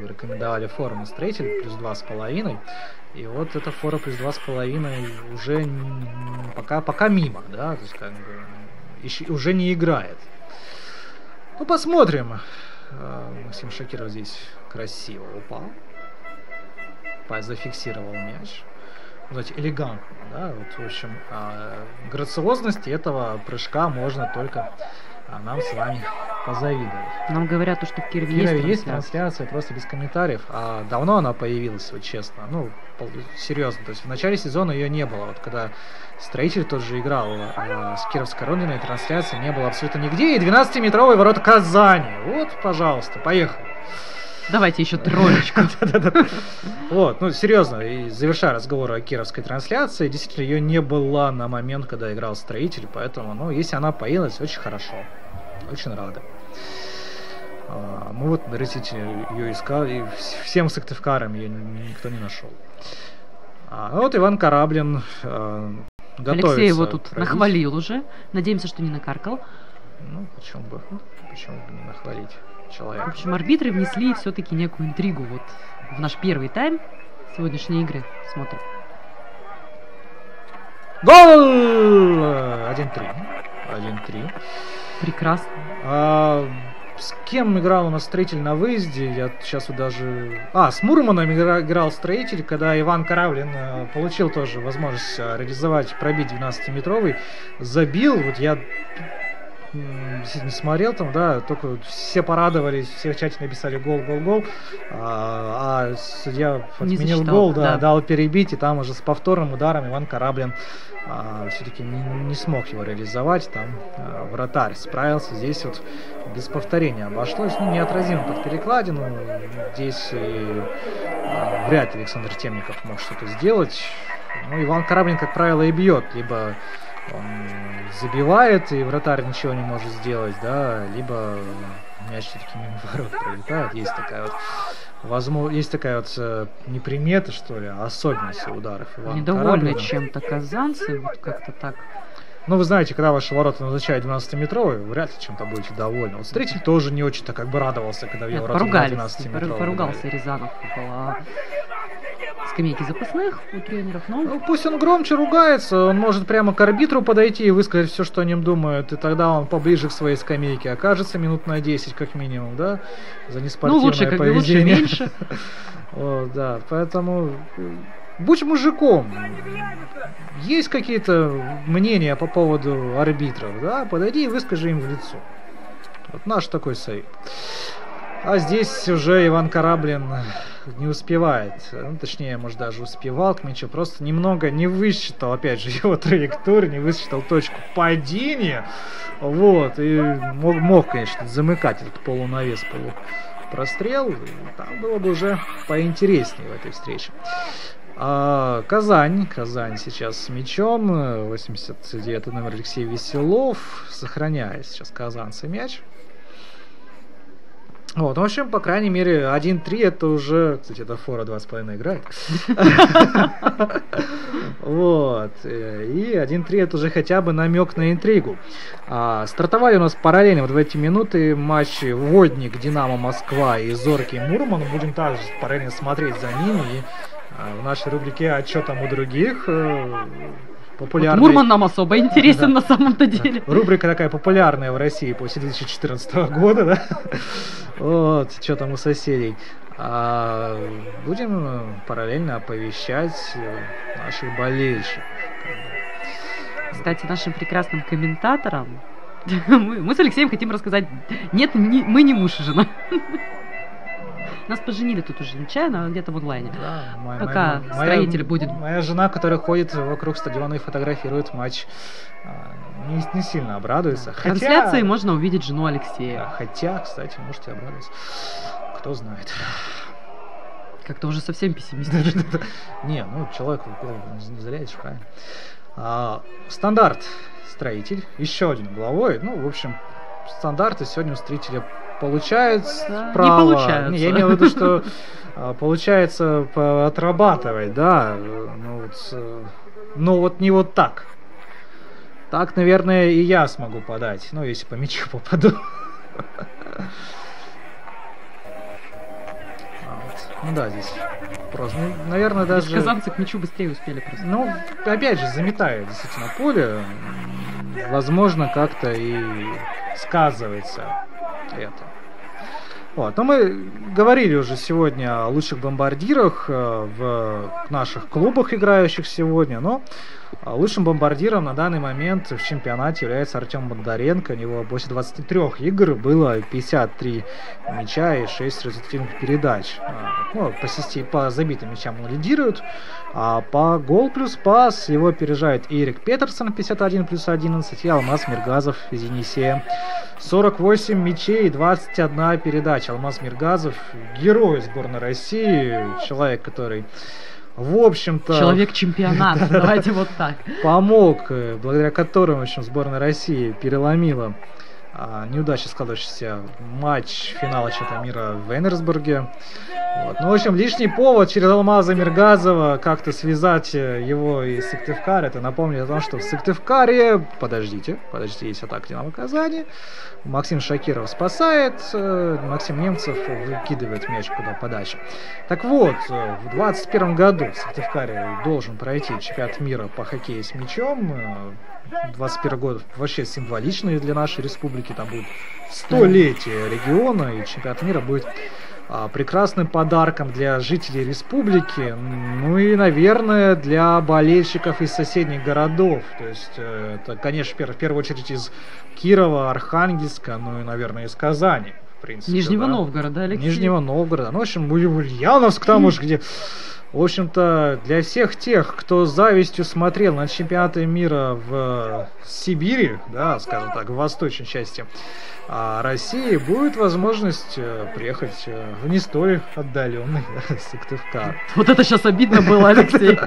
рекомендовали фору на Строитель плюс 2,5. И вот эта фора плюс 2,5 уже пока мимо, да, то есть как бы уже не играет. Ну, посмотрим. Максим Шакиров здесь красиво упал. Зафиксировал мяч. Знаете, элегантно, да. Вот, в общем, грациозности этого прыжка можно только нам с вами позавидовать. Нам говорят, что в Кирове есть трансляция, просто без комментариев. А давно она появилась, вот честно. Ну, серьезно. То есть в начале сезона ее не было. Вот когда Строитель тоже играл с Кировской Родиной, трансляции не было абсолютно нигде. И 12-метровые ворота Казани. Вот, пожалуйста, поехали. Давайте еще троечку. Вот, ну серьезно, и завершая разговор о кировской трансляции, действительно ее не было на момент, когда играл Строитель, поэтому, ну, если она появилась, очень хорошо, очень рада. Мы вот на Ресите ее искали, и всем Сыктывкаром ее никто не нашел. Вот Иван Кораблин готовится. Алексей его тут нахвалил уже, надеемся, что не накаркал. Ну, почему бы не нахвалить человека. В общем, арбитры внесли все-таки некую интригу вот в наш первый тайм сегодняшней игры. Смотрим. Гол! 1-3. Прекрасно. С кем играл у нас Строитель на выезде? Я сейчас вот даже... с Мурманом играл Строитель, когда Иван Кораблин получил тоже возможность реализовать, пробить 12-метровый. Забил. Вот я не смотрел там, да, только все порадовались, все в чате написали гол, а судья отменил гол, да, дал перебить, и там уже с повторным ударом Иван Кораблин все-таки не смог его реализовать, там вратарь справился, здесь вот без повторения обошлось, неотразимо под перекладину, здесь вряд ли Александр Темников мог что-то сделать, Иван Кораблин, как правило, и бьет, либо он забивает, и вратарь ничего не может сделать, да, либо мяч все-таки мимо ворот пролетает. Есть такая вот непримета, что ли, особенность ударов Ивана Кораблина. Недовольны чем-то казанцы, вот как-то так. Ну, вы знаете, когда ваши ворота назначают 12-метровые, вряд ли чем-то будете довольны. Вот Строитель тоже не очень-то как бы радовался, когда в его ворота 12-метровые. Поругался Рязанов около скамейки запасных у тренеров. Ну, пусть он громче ругается, он может прямо к арбитру подойти и высказать все, что о нем думает, и тогда он поближе к своей скамейке окажется минут на 10 как минимум, да, за неспортивное поведение. Лучше, меньше. Вот, да, поэтому будь мужиком. Есть какие-то мнения по поводу арбитров, да, подойди и выскажи им в лицо. Вот наш такой совет. А здесь уже Иван Кораблин не успевает, точнее, может, даже успевал к мячу, просто немного не высчитал, опять же, его траекторию, не высчитал точку падения, вот, и мог, конечно, замыкать этот полунавес, полупрострел, там было бы уже поинтереснее в этой встрече. Казань сейчас с мячом, 89-й номер Алексей Веселов, сохраняет сейчас казанцы мяч. Вот, в общем, по крайней мере, 1-3 это уже, кстати, это фора 2,5 играет. Вот, и 1-3 это уже хотя бы намек на интригу. Стартовали у нас параллельно вот в эти минуты матчи Водник, Динамо Москва и Зоркий Мурман. Будем также параллельно смотреть за ними. И в нашей рубрике «А чё там у других?» популярный... Вот Мурман нам особо интересен на самом-то деле. Рубрика такая популярная в России после 2014 года, да? Вот, что там у соседей. Будем параллельно оповещать наших болельщиков. кстати, нашим прекрасным комментаторам. Мы с Алексеем хотим рассказать, нет, мы не муж и жена. Нас поженили тут уже нечаянно, где-то в онлайне. Да, пока строитель будет. Моя жена, которая ходит вокруг стадиона и фотографирует матч, не сильно обрадуется. В трансляции можно увидеть жену Алексея. Хотя, кстати, можете обрадоваться. Кто знает. Как-то уже совсем пессимистично. Не, ну человеку не залезешь, правильно. Стандарт строитель, еще один угловой. Ну, в общем, стандарты сегодня у строителя получается право. Не получается. Не, я имею в виду, что получается отрабатывать, да. Но вот не вот так. Так, наверное, и я смогу подать. Ну, если по мячу попаду. Ну да, здесь просто. Наверное, даже. Казанцы к мячу быстрее успели просто. Ну, опять же, заметает действительно поле. Возможно, как-то и сказывается это. Вот. Но мы говорили уже сегодня о лучших бомбардирах в наших клубах, играющих сегодня. Но лучшим бомбардиром на данный момент в чемпионате является Артем Бондаренко. У него после 23 игр было 53 мяча и 6 результативных передач. Ну, по забитым мячам он лидирует. А по гол плюс пас его опережает Эрик Петерсон 51 плюс 11 и Алмаз Миргазов из Енисея 48 мячей и 21 передача. Алмаз Миргазов герой сборной России, человек, который в общем-то... Человек чемпионата, давайте вот так. Помог, благодаря которому, в общем, сборная России переломила неудачно складывающийся матч финала чемпионата мира в Энерсбурге. Вот. Ну, в общем, лишний повод через Алмаза Миргазова как-то связать его и Сыктывкар. Это напомнит о том, что в Сыктывкаре... Подождите, есть атака Динамо Казани. Максим Шакиров спасает, Максим Немцев выкидывает мяч куда подальше. Так вот, в 2021 году в Сыктывкаре должен пройти чемпионат мира по хоккею с мячом. 21 год вообще символичный для нашей республики. Там будет 100-летие региона, и чемпионат мира будет прекрасным подарком для жителей республики, ну и, наверное, для болельщиков из соседних городов. То есть, это, конечно, в первую очередь из Кирова, Архангельска, ну и, наверное, из Казани. В принципе, Нижнего Новгорода, Алексей. Нижнего Новгорода. Ну, в общем, Ульяновск там уж где... В общем-то, для всех тех, кто с завистью смотрел на чемпионаты мира в Сибири, да, скажем так, в восточной части России, будет возможность приехать в не столь отдаленный Сыктывкар. Вот это сейчас обидно было, Алексей.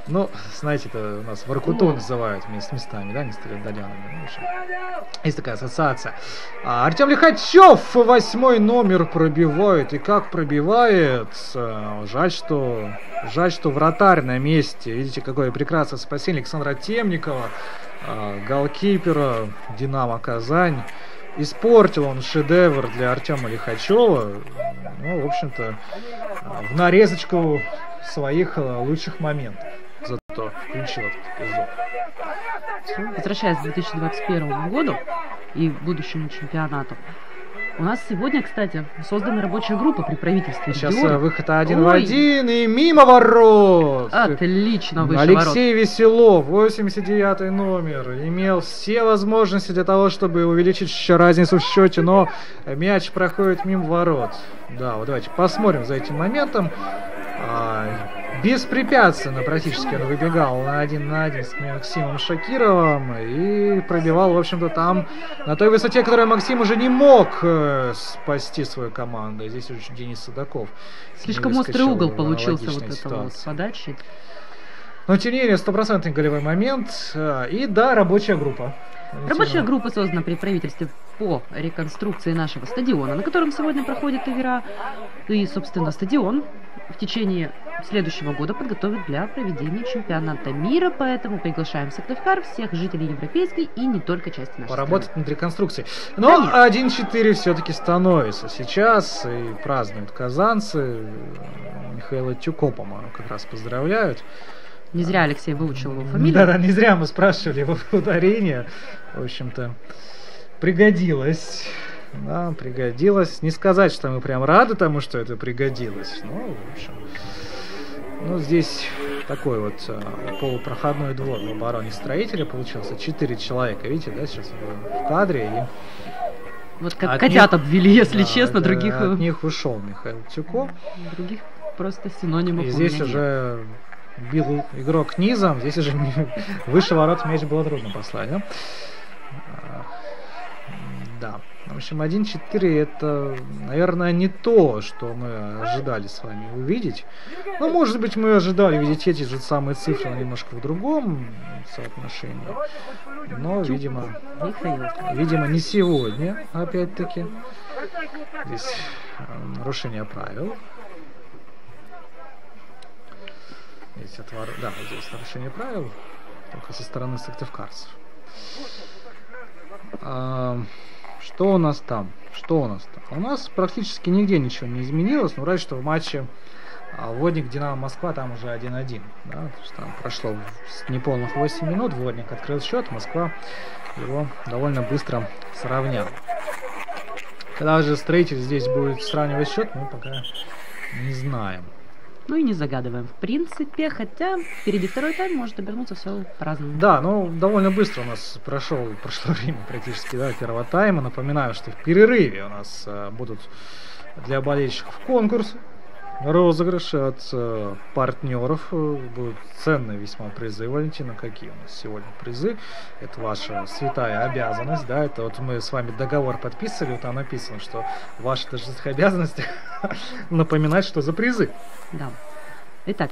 Ну, знаете, это у нас Воркуту называют местами, да, не столь отдаленными. Есть такая ассоциация. Артем Лихачев 8-й номер пробивает. И как пробивает, жаль, что вратарь на месте. Видите, какое прекрасное спасение Александра Темникова, голкипера Динамо Казань. Испортил он шедевр для Артема Лихачева. Ну, в общем-то, в нарезочку своих лучших моментов. Зато включил этот эпизод. Возвращаясь к 2021 году и будущему чемпионату, у нас сегодня, кстати, создана рабочая группа при правительстве Сейчас региона. выход один в один и мимо ворот. Отлично выше Алексей Веселов, 89-й номер, имел все возможности для того, чтобы увеличить еще разницу в счете, но мяч проходит мимо ворот. Да, вот давайте посмотрим за этим моментом. Беспрепятственно практически он выбегал на один с Максимом Шакировым и пробивал, в общем-то, там на той высоте, которой Максим уже не мог спасти свою команду. Здесь уже Денис Судаков. Слишком острый угол получился вот этого вот с подачей. Но тем не менее, 100% голевой момент. И да, рабочая группа. Рабочая группа создана при правительстве по реконструкции нашего стадиона, на котором сегодня проходит игра. И, собственно, стадион в течение следующего года подготовят для проведения чемпионата мира, поэтому приглашаем в Сыктывкар всех жителей европейской и не только части нашей поработать над реконструкцией. Но 1-4 все-таки становится сейчас, и празднуют казанцы. Михаила Тюко, по-моему, как раз поздравляют. Не зря Алексей выучил его фамилию. Да, не зря мы спрашивали его ударение. В общем-то, пригодилось. Да, пригодилось. Не сказать, что мы прям рады тому, что это пригодилось. Ну, в общем, здесь такой вот полупроходной двор в обороне Строителя получился. 4 человека, видите, да, сейчас в кадре. И вот как котят обвели, если да, честно, других... От них ушел Михаил Тюков. Других просто синонимов. И здесь уже бил игрок низом, здесь уже выше ворот мяч было трудно послать, да? Да. В общем, 1-4 это, наверное, не то, что мы ожидали с вами увидеть. Ну, может быть, мы ожидали видеть эти же самые цифры, но немножко в другом соотношении. Но, видимо, не сегодня, опять-таки. Здесь нарушение правил. Здесь да, вот здесь нарушение правил, только со стороны сыктывкарцев. Что у нас там? У нас практически нигде ничего не изменилось, но разве что в матче Водник Динамо Москва там уже 1-1. Да? То есть там прошло неполных 8 минут, Водник открыл счет, Москва его довольно быстро сравнял. Когда же Строитель здесь будет сравнивать счет, мы пока не знаем. Ну и не загадываем, в принципе, хотя впереди второй тайм может обернуться все по-разному. Да, ну довольно быстро у нас прошло время практически, да, первого тайма. Напоминаю, что в перерыве у нас будут для болельщиков конкурсы, розыгрыши от партнеров. Будут ценные весьма призы. Валентина, какие у нас сегодня призы? Это ваша святая обязанность, да, это вот мы с вами договор подписывали, вот там написано, что ваша должностная обязанность напоминать, что за призы. Да. Итак,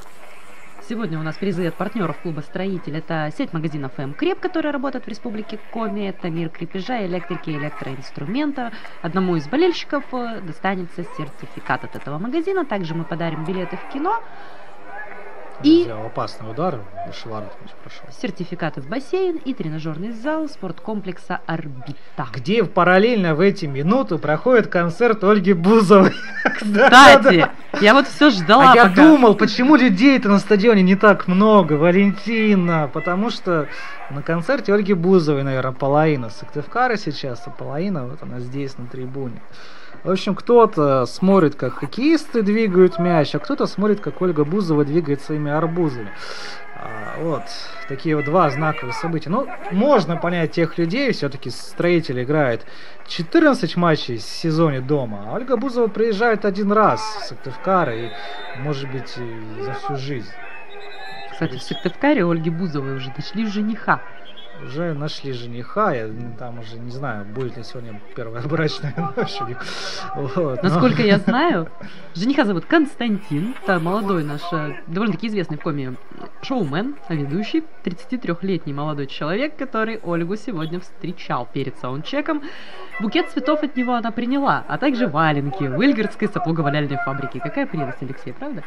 сегодня у нас призы от партнеров клуба «Строитель». Это сеть магазинов «М-Креп», которая работает в Республике Коми. Это мир крепежа, электрики и электроинструмента. Одному из болельщиков достанется сертификат от этого магазина. Также мы подарим билеты в кино. И сделал опасный удар, выше ворот прошел. Сертификаты в бассейн и тренажерный зал спорткомплекса «Орбита». Где параллельно в эти минуты проходит концерт Ольги Бузовой. Кстати, я вот все ждала. А я думал, почему людей-то на стадионе не так много, Валентина? Потому что на концерте Ольги Бузовой, наверное, половина Сыктывкара сейчас, а половина вот она здесь на трибуне. В общем, кто-то смотрит, как хоккеисты двигают мяч, а кто-то смотрит, как Ольга Бузова двигает своими арбузами. Вот, такие вот два знаковых события. Ну, можно понять тех людей, все-таки Строитель играет 14 матчей в сезоне дома, а Ольга Бузова приезжает один раз в Сыктывкар и, может быть, за всю жизнь. Кстати, в Сыктывкаре Ольги Бузовой уже нашли жениха. Уже нашли жениха, я там уже не знаю, будет ли сегодня первая брачная ночь. Вот, насколько я знаю, жениха зовут Константин, это молодой наш, довольно-таки известный в Коми шоумен, ведущий, 33-летний молодой человек, который Ольгу сегодня встречал перед саундчеком. Букет цветов от него она приняла, а также валенки в Ильгардской сапоговаляльной фабрике. Какая прелесть, Алексей, правда?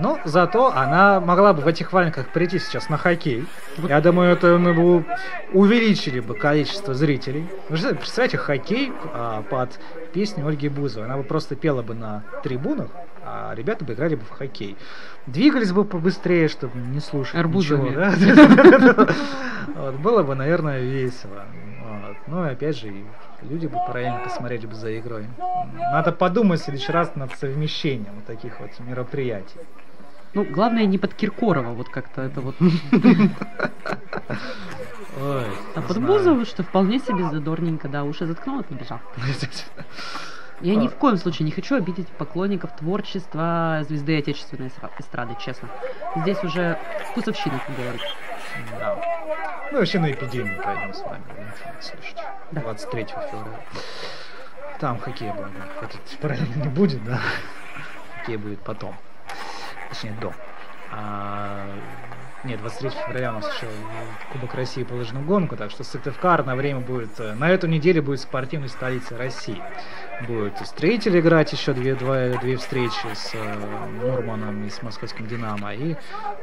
Ну, зато она могла бы в этих валенках прийти сейчас на хоккей. Я думаю, это мы бы увеличили бы количество зрителей. Вы же представляете, хоккей под песню Ольги Бузовой. Она бы просто пела бы на трибунах, а ребята бы играли бы в хоккей. Двигались бы побыстрее, чтобы не слушать ничего. Было бы, наверное, весело. Ну и опять же, люди бы параллельно посмотрели бы за игрой. Надо подумать в следующий раз над совмещением вот таких вот мероприятий. Ну, главное не под Киркорова, вот как-то это вот. Ой, а под Бузову, что вполне себе задорненько, да, уши заткнул и побежал. Я ни в коем случае не хочу обидеть поклонников творчества звезды отечественной эстрады, честно. Здесь уже вкусовщина, как говорится. Да. Ну, вообще на эпидемию пойдем с вами. Слушайте, 23 февраля. Там хоккей будет. Этот параллельно не будет, да? Хоккей будет потом. Точнее, до. Нет, 23 февраля у нас еще Кубок России по лыжному гонку, так что Сыктывкар на время будет, на эту неделю будет спортивной столицей России. Будет Строитель играть еще две встречи с Мурманом и с московским Динамо, и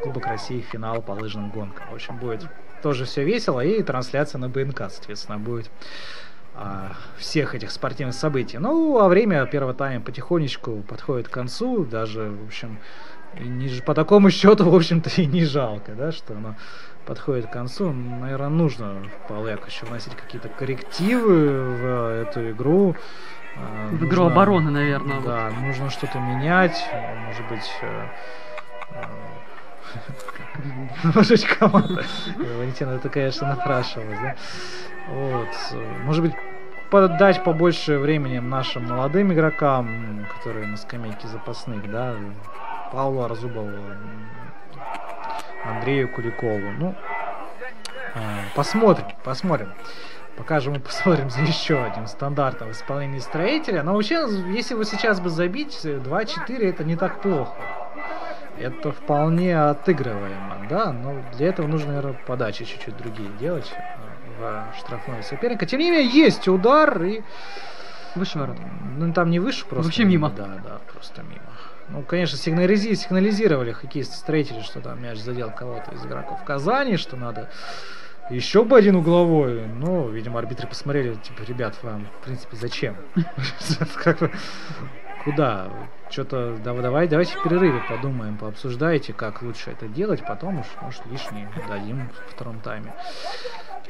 Кубок России финал по лыжным гонкам. В общем, будет тоже все весело, и трансляция на БНК, соответственно, будет всех этих спортивных событий. Ну, а время первого тайма потихонечку подходит к концу, даже, в общем, по такому счету, в общем-то, и не жалко, да, что оно подходит к концу. Наверное, нужно Павлу Яковлевичу вносить какие-то коррективы в эту игру. В игру обороны, наверное. Да, нужно что-то менять, может быть, Уважить команду. Валентина, это, конечно, напрашивалось, да? Вот. Может быть, дать побольше времени нашим молодым игрокам, которые на скамейке запасных, да, Павлу Арзубову, Андрею Куликову. Ну, посмотрим. Пока же мы посмотрим за еще одним стандартом в исполнении строителя. Но вообще, если вы сейчас бы забить 2-4, это не так плохо. Это вполне отыгрываемо, да, но для этого нужно, наверное, подачи чуть-чуть другие делать в штрафной соперника. Тем не менее, есть удар и... Выше ворот. Ну, там не выше, просто... Вообще мимо. Да, просто мимо. Ну, конечно, сигнализировали хоккеисты-строители, что там мяч задел кого-то из игроков Казани, что надо еще бы один угловой. Ну, видимо, арбитры посмотрели, типа, ребят, вам, в принципе, зачем? Куда? Что-то давайте в перерыве подумаем, пообсуждайте, как лучше это делать, потом уж, может, лишний дадим в втором тайме.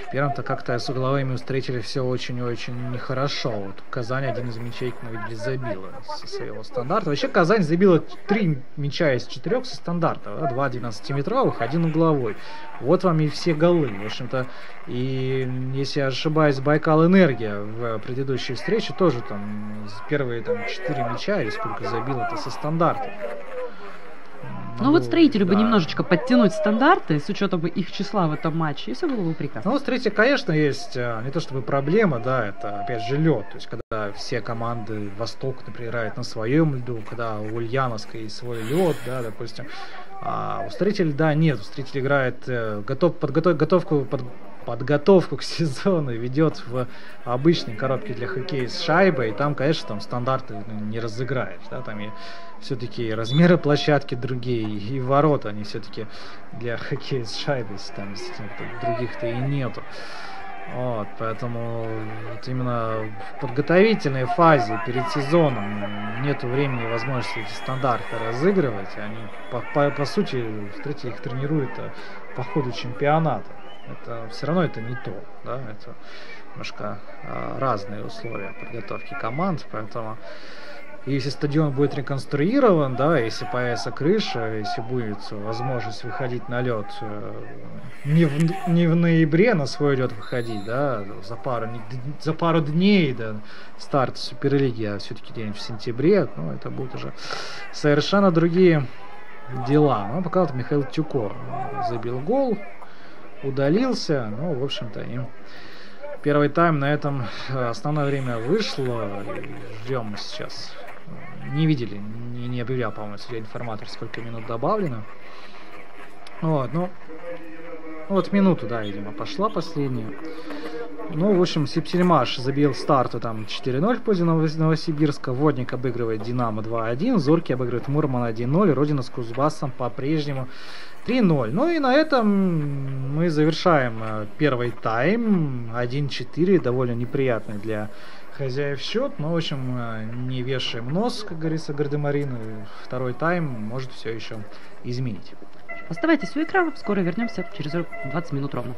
В первом-то как-то с угловыми устроители все очень-очень нехорошо. Вот Казань один из мячей, мы видели, забила со своего стандарта. Вообще Казань забила 3 мяча из 4 со стандарта. Да? 2 12-метровых, 1 угловой. Вот вам и все голы. В общем-то, и если я ошибаюсь, Байкал Энергия в предыдущей встрече тоже там первые 4 мяча или сколько забила-то со стандарта. Ну вот строителю бы немножечко подтянуть стандарты с учетом их числа в этом матче, и все было бы прекрасно. Ну, строитель, конечно, есть не то чтобы проблема, да, это опять же лед. То есть, когда все команды Восток, например, играют на своем льду, когда у Ульяновска есть свой лед, да, допустим. А у строителя, да, нет, у строителя играет подготовку к сезону ведет в обычной коробке для хоккея с шайбой, и там, конечно, там стандарты не разыграешь, да, там и все-таки размеры площадки другие, и ворота, они все-таки для хоккея с шайбой, там других-то и нету. Вот, поэтому вот именно в подготовительной фазе перед сезоном нету времени и возможности эти стандарты разыгрывать. Они, по сути, строители их тренируют по ходу чемпионата. Это все равно это не то, да, это немножко разные условия подготовки команд, поэтому если стадион будет реконструирован, да, если появится крыша, если будет возможность выходить на лед не в ноябре на свой лед выходить, да, за пару дней до старта Суперлиги, а все-таки день в сентябре, ну, это будут уже совершенно другие дела. Ну, пока вот Михаил Тюко забил гол, удалился, ну, в общем-то, и первый тайм на этом основное время вышло, ждем мы сейчас. Не видели, не объявлял, по-моему, информатор, сколько минут добавлено. Вот, ну, вот минуту, да, видимо, пошла последняя. Ну, в общем, Септельмаш забил старту там 4-0 в пользу Новосибирска. Водник обыгрывает Динамо 2-1. Зоркий обыгрывает Мурман 1-0. Родина с Кузбассом по-прежнему 3-0. Ну и на этом мы завершаем первый тайм. 1-4. Довольно неприятный для хозяев счет. Но, в общем, не вешаем нос, как говорится, гардемарин. Второй тайм может все еще изменить. Оставайтесь у экрана. Скоро вернемся через 20 минут ровно.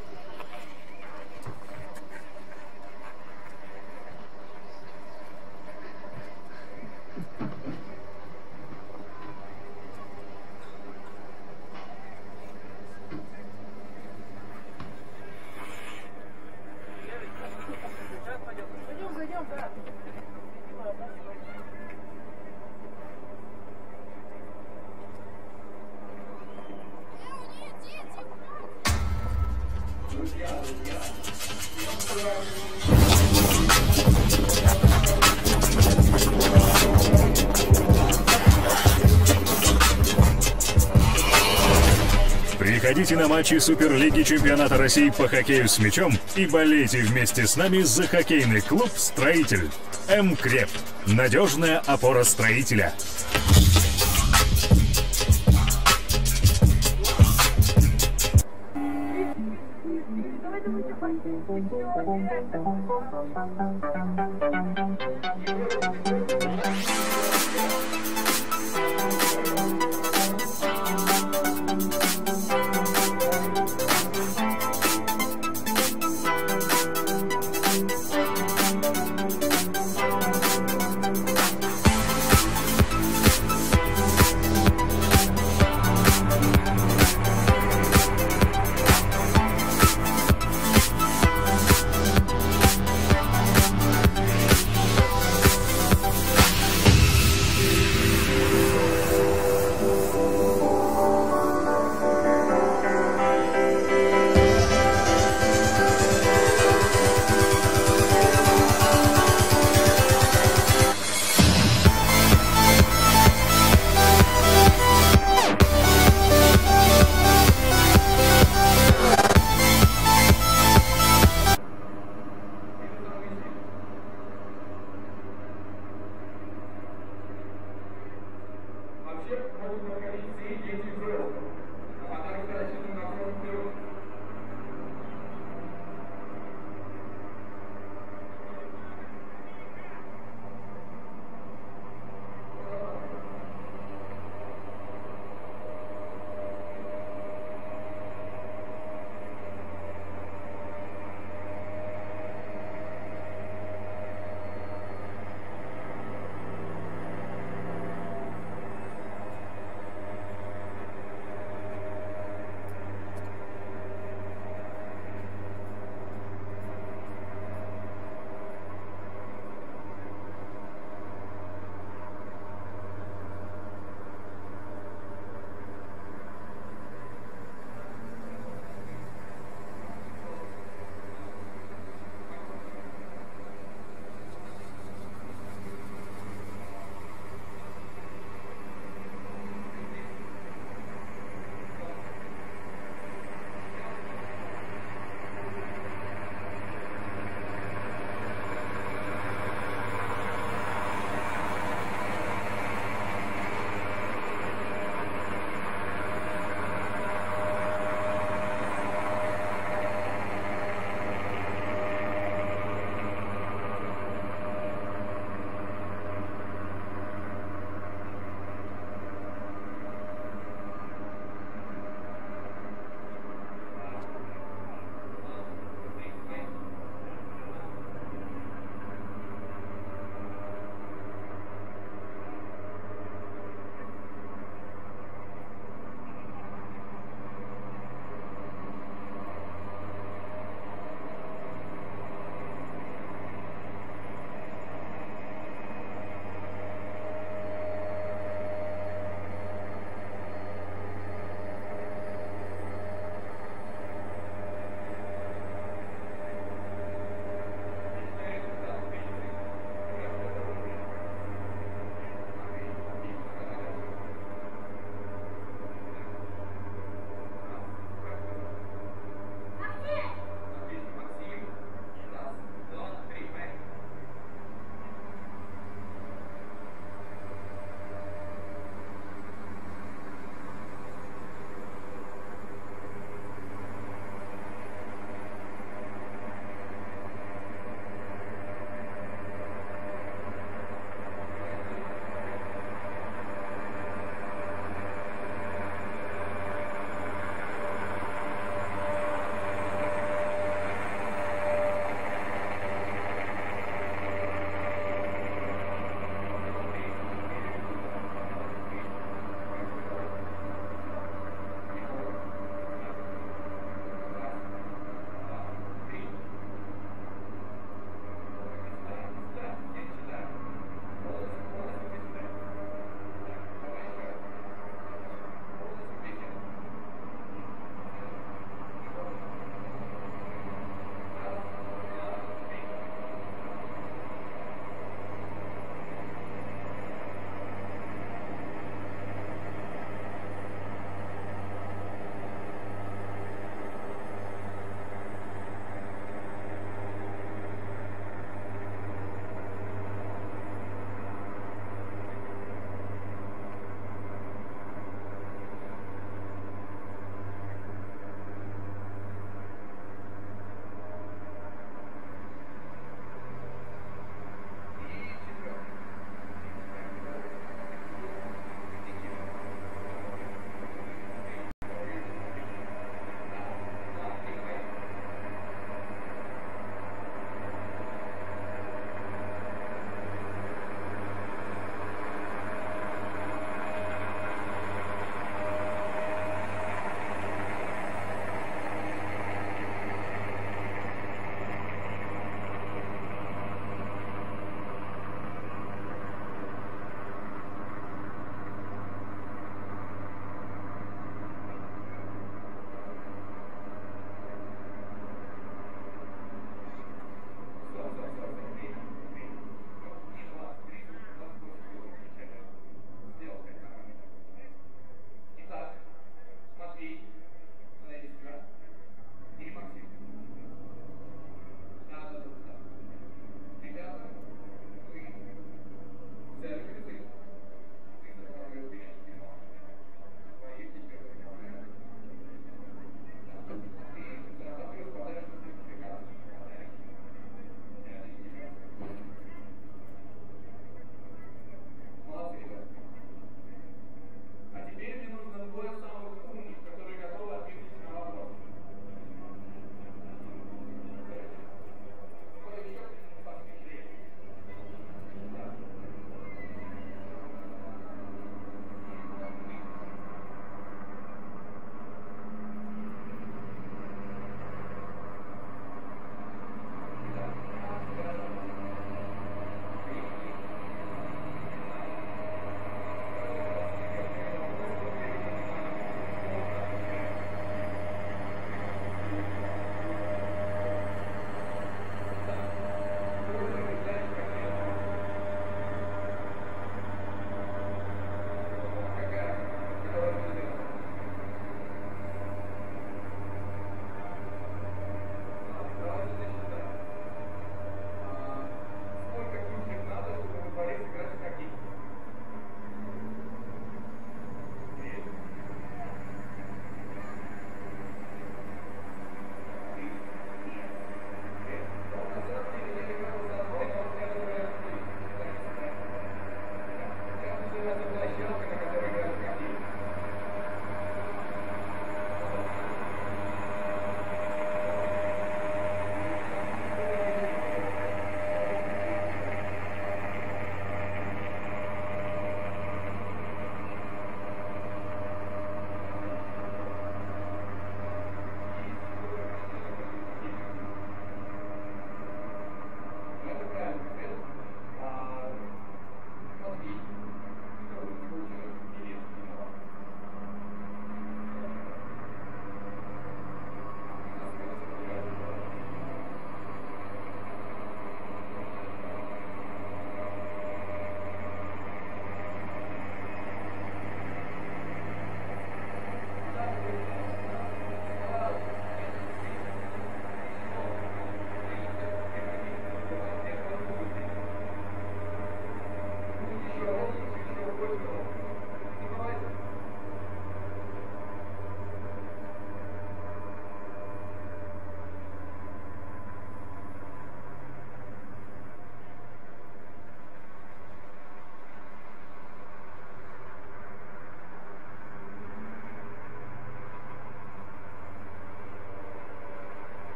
Приходите на матчи Суперлиги Чемпионата России по хоккею с мячом и болейте вместе с нами за хоккейный клуб «Строитель». МКреп. Надежная опора строителя.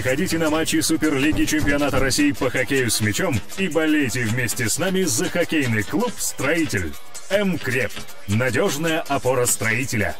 Приходите на матчи Суперлиги Чемпионата России по хоккею с мячом и болейте вместе с нами за хоккейный клуб «Строитель». МКреп. Надежная опора строителя.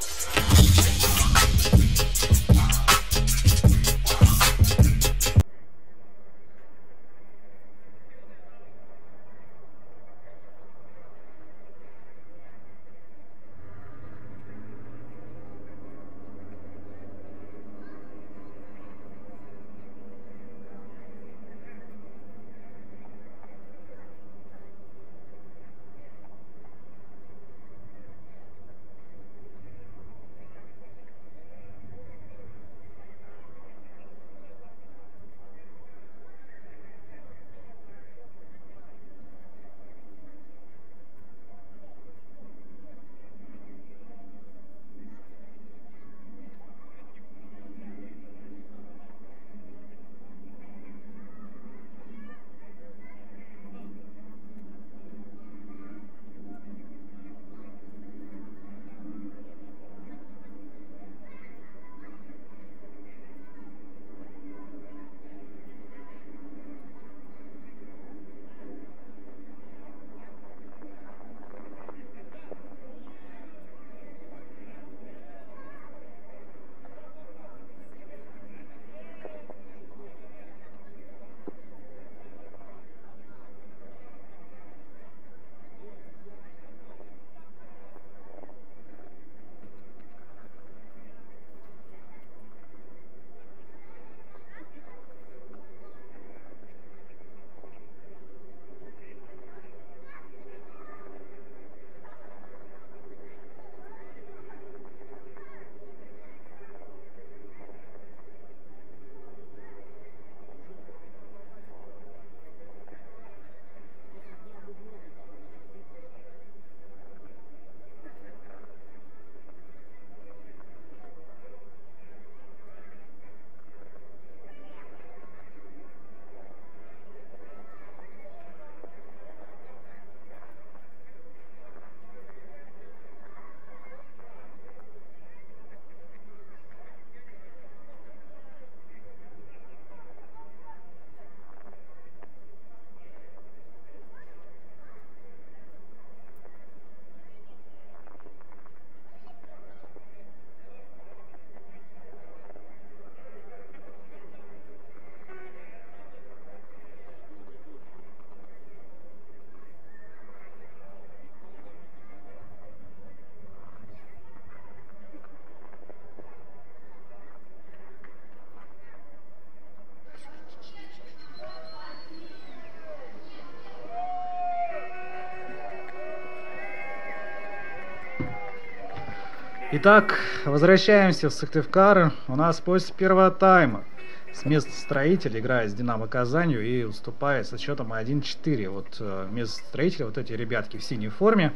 Итак, возвращаемся в Сыктывкар. У нас после первого тайма с места «Строитель» играет с «Динамо Казанью» и уступает со счетом 1-4. Вот место «Строителя», вот эти ребятки в синей форме,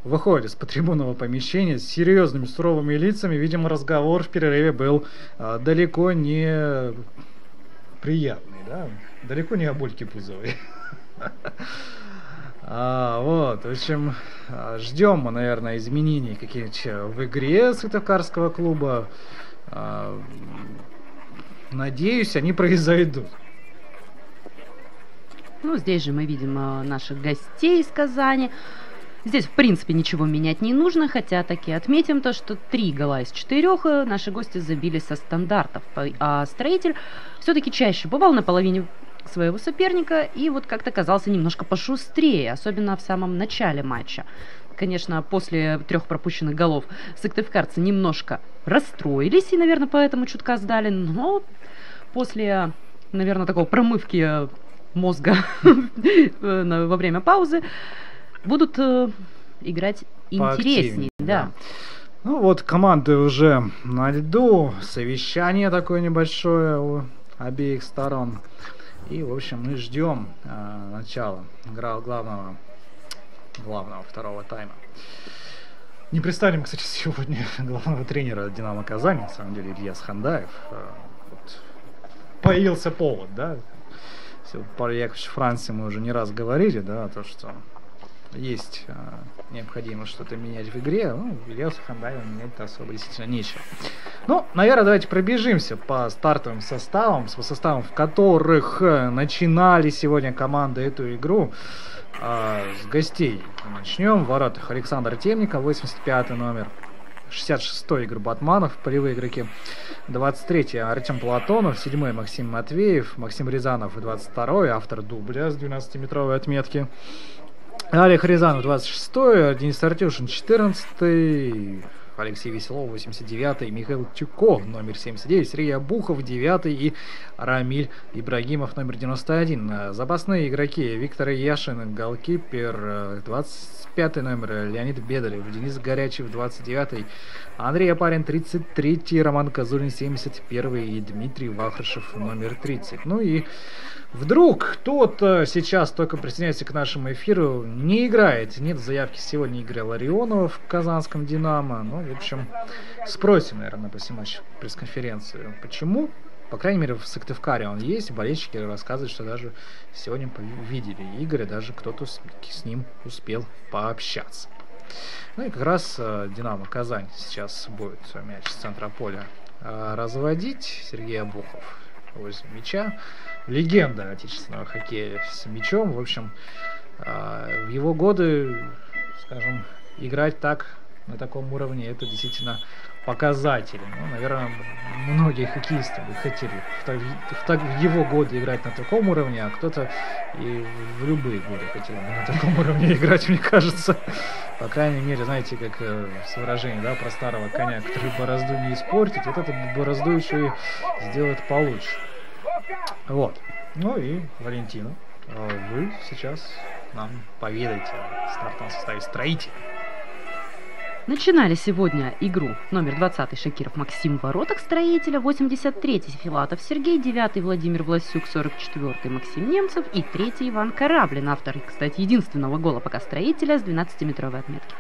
выходят из трибунного помещения с серьезными суровыми лицами. Видимо, разговор в перерыве был далеко не приятный, да? Далеко не о Бульке Пузовой. Вот, в общем, ждем мы, наверное, изменений каких-то в игре сыктывкарского клуба. Надеюсь, они произойдут. Ну, здесь же мы видим наших гостей из Казани. Здесь, в принципе, ничего менять не нужно, хотя таки отметим то, что 3 гола из 4 наши гости забили со стандартов. А «Строитель» все-таки чаще бывал на половине своего соперника и вот как-то казался немножко пошустрее, особенно в самом начале матча. Конечно, после 3 пропущенных голов сыктывкарцы немножко расстроились и, наверное, поэтому чутка сдали, но после, наверное, такой промывки мозга во время паузы будут играть интереснее. Да. Ну вот, команды уже на льду, совещание такое небольшое у обеих сторон. И, в общем, мы ждем начала главного второго тайма. Не представим, кстати, сегодня главного тренера «Динамо Казань», на самом деле, Илья Схандаев. Вот. Появился повод, да. Пару Яковлевич Франции мы уже не раз говорили, да, то, что есть необходимость что-то менять в игре, ну, в Ильясу Хандаеву менять-то особо действительно нечего. Ну, наверное, давайте пробежимся по стартовым составам, по составам, в которых начинали сегодня команды эту игру. С гостей начнем. В воротах Александр Темников, 85 номер. 66-й Игорь Батманов, полевые игроки. 23-й Артем Платонов, 7-й Максим Матвеев, Максим Рязанов, 22-й, автор дубля с 12-метровой отметки. Олег Рязанов, 26-й, Денис Артюшин, 14-й, Алексей Веселов, 89-й, Михаил Тюков, номер 79, Сергей Абухов, 9-й и Рамиль Ибрагимов, номер 91. Запасные игроки: Виктор Яшин, голкипер, 25-й номер, Леонид Бедолев, Денис Горячев, 29-й, Андрей Апарин, 33-й, Роман Козулин, 71-й и Дмитрий Вахрушев, номер 30. Ну и вдруг кто-то сейчас только присоединяется к нашему эфиру, не играет, нет заявки сегодня Игоря Ларионова в казанском «Динамо». Ну, в общем, спросим, наверное, после матча пресс-конференцию, почему. По крайней мере, в Сыктывкаре он есть, болельщики рассказывают, что даже сегодня видели Игоря, даже кто-то с ним успел пообщаться. Ну и как раз «Динамо» Казань сейчас будет мяч с центра поля разводить. Сергей Абухов возле мяча. Легенда отечественного хоккея с мячом. В общем, в его годы, скажем, играть так, на таком уровне, это действительно показатель. Ну, наверное, многие хоккеисты бы хотели в его годы играть на таком уровне, а кто-то и в любые годы хотел бы на таком уровне играть, мне кажется. По крайней мере, знаете, как с выражением, да, про старого коня, который борозду не испортит, вот этот борозду еще и сделает получше. Вот. Ну и, Валентина, вы сейчас нам поведаете о стартовом составе «Строителей». Начинали сегодня игру номер 20 Шакиров Максим в воротах «Строителя», 83-й Филатов Сергей, 9-й Владимир Власюк, 44-й Максим Немцев и 3-й Иван Кораблин, автор, кстати, единственного гола пока «Строителя» с 12-метровой отметки.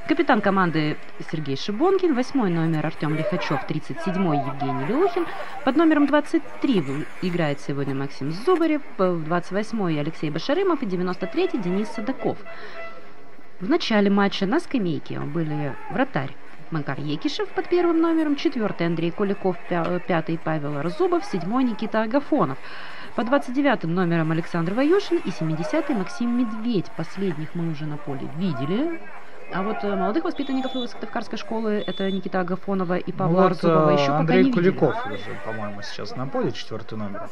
Капитан команды Сергей Шибонкин, 8-й номер Артем Лихачев, 37-й Евгений Леухин, под номером 23 играет сегодня Максим Зубарев, 28-й Алексей Башарымов и 93-й Денис Садаков. В начале матча на скамейке были вратарь Макар Екишев под первым номером, 4-й Андрей Куликов, 5-й Павел Разубов, 7-й Никита Агафонов. Под 29-м номером Александр Ваюшин и 70-й Максим Медведь. Последних мы уже на поле видели. А вот молодых воспитанников Сыктывкарской школы, это Никита Агафонова и Павла Разубова, еще пока Андрей не видели. Куликов уже, по-моему, сейчас на поле, 4-й номер.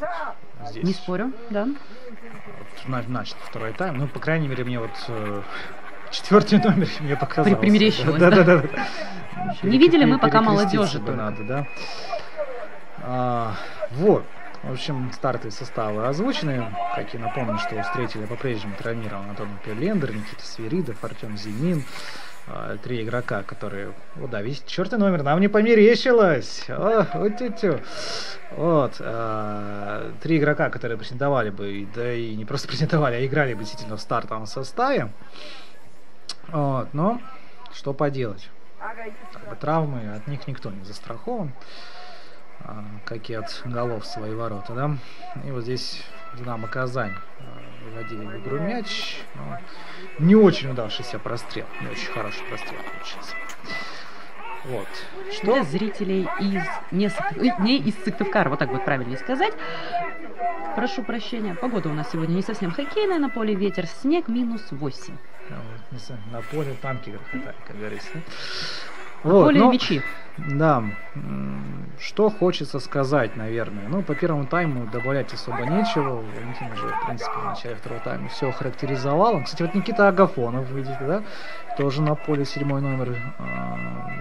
Здесь. Не спорю, да. Вот, начал второй тайм. Ну, по крайней мере, мне вот... 4-й номер мне показалось. Примерещилось, да? Не видели мы пока молодежи только. Надо, да? Вот. В общем, стартовые составы озвучены. Как и напомню, что встретили по-прежнему травмирован Антон Перлендер, Никита Свиридов, Артем Зимин. 3 игрока, которые... О, да, видите, 4-й номер нам не померещилось. Вот. 3 игрока, которые претендовали бы, да и не просто претендовали, а играли бы действительно в стартовом составе. Вот, но что поделать? Травмы, от них никто не застрахован, как и от голов в свои ворота, да? И вот здесь Динамо Казань выводили в игру мяч. Не очень удавшийся прострел, не очень хороший прострел получился. Вот. Что? Для зрителей не из Сыктывкара, вот так будет правильнее сказать. Прошу прощения, погода у нас сегодня не совсем хоккейная, на поле ветер, снег, -8. На поле танки грохотали, как говорится. На поле мячи. Да, что хочется сказать, наверное. Ну, по первому тайму добавлять особо нечего. Валентин уже, в принципе, в начале второго тайма все характеризовал. Кстати, вот Никита Агафонов, видите, да? Тоже на поле 7-й номер.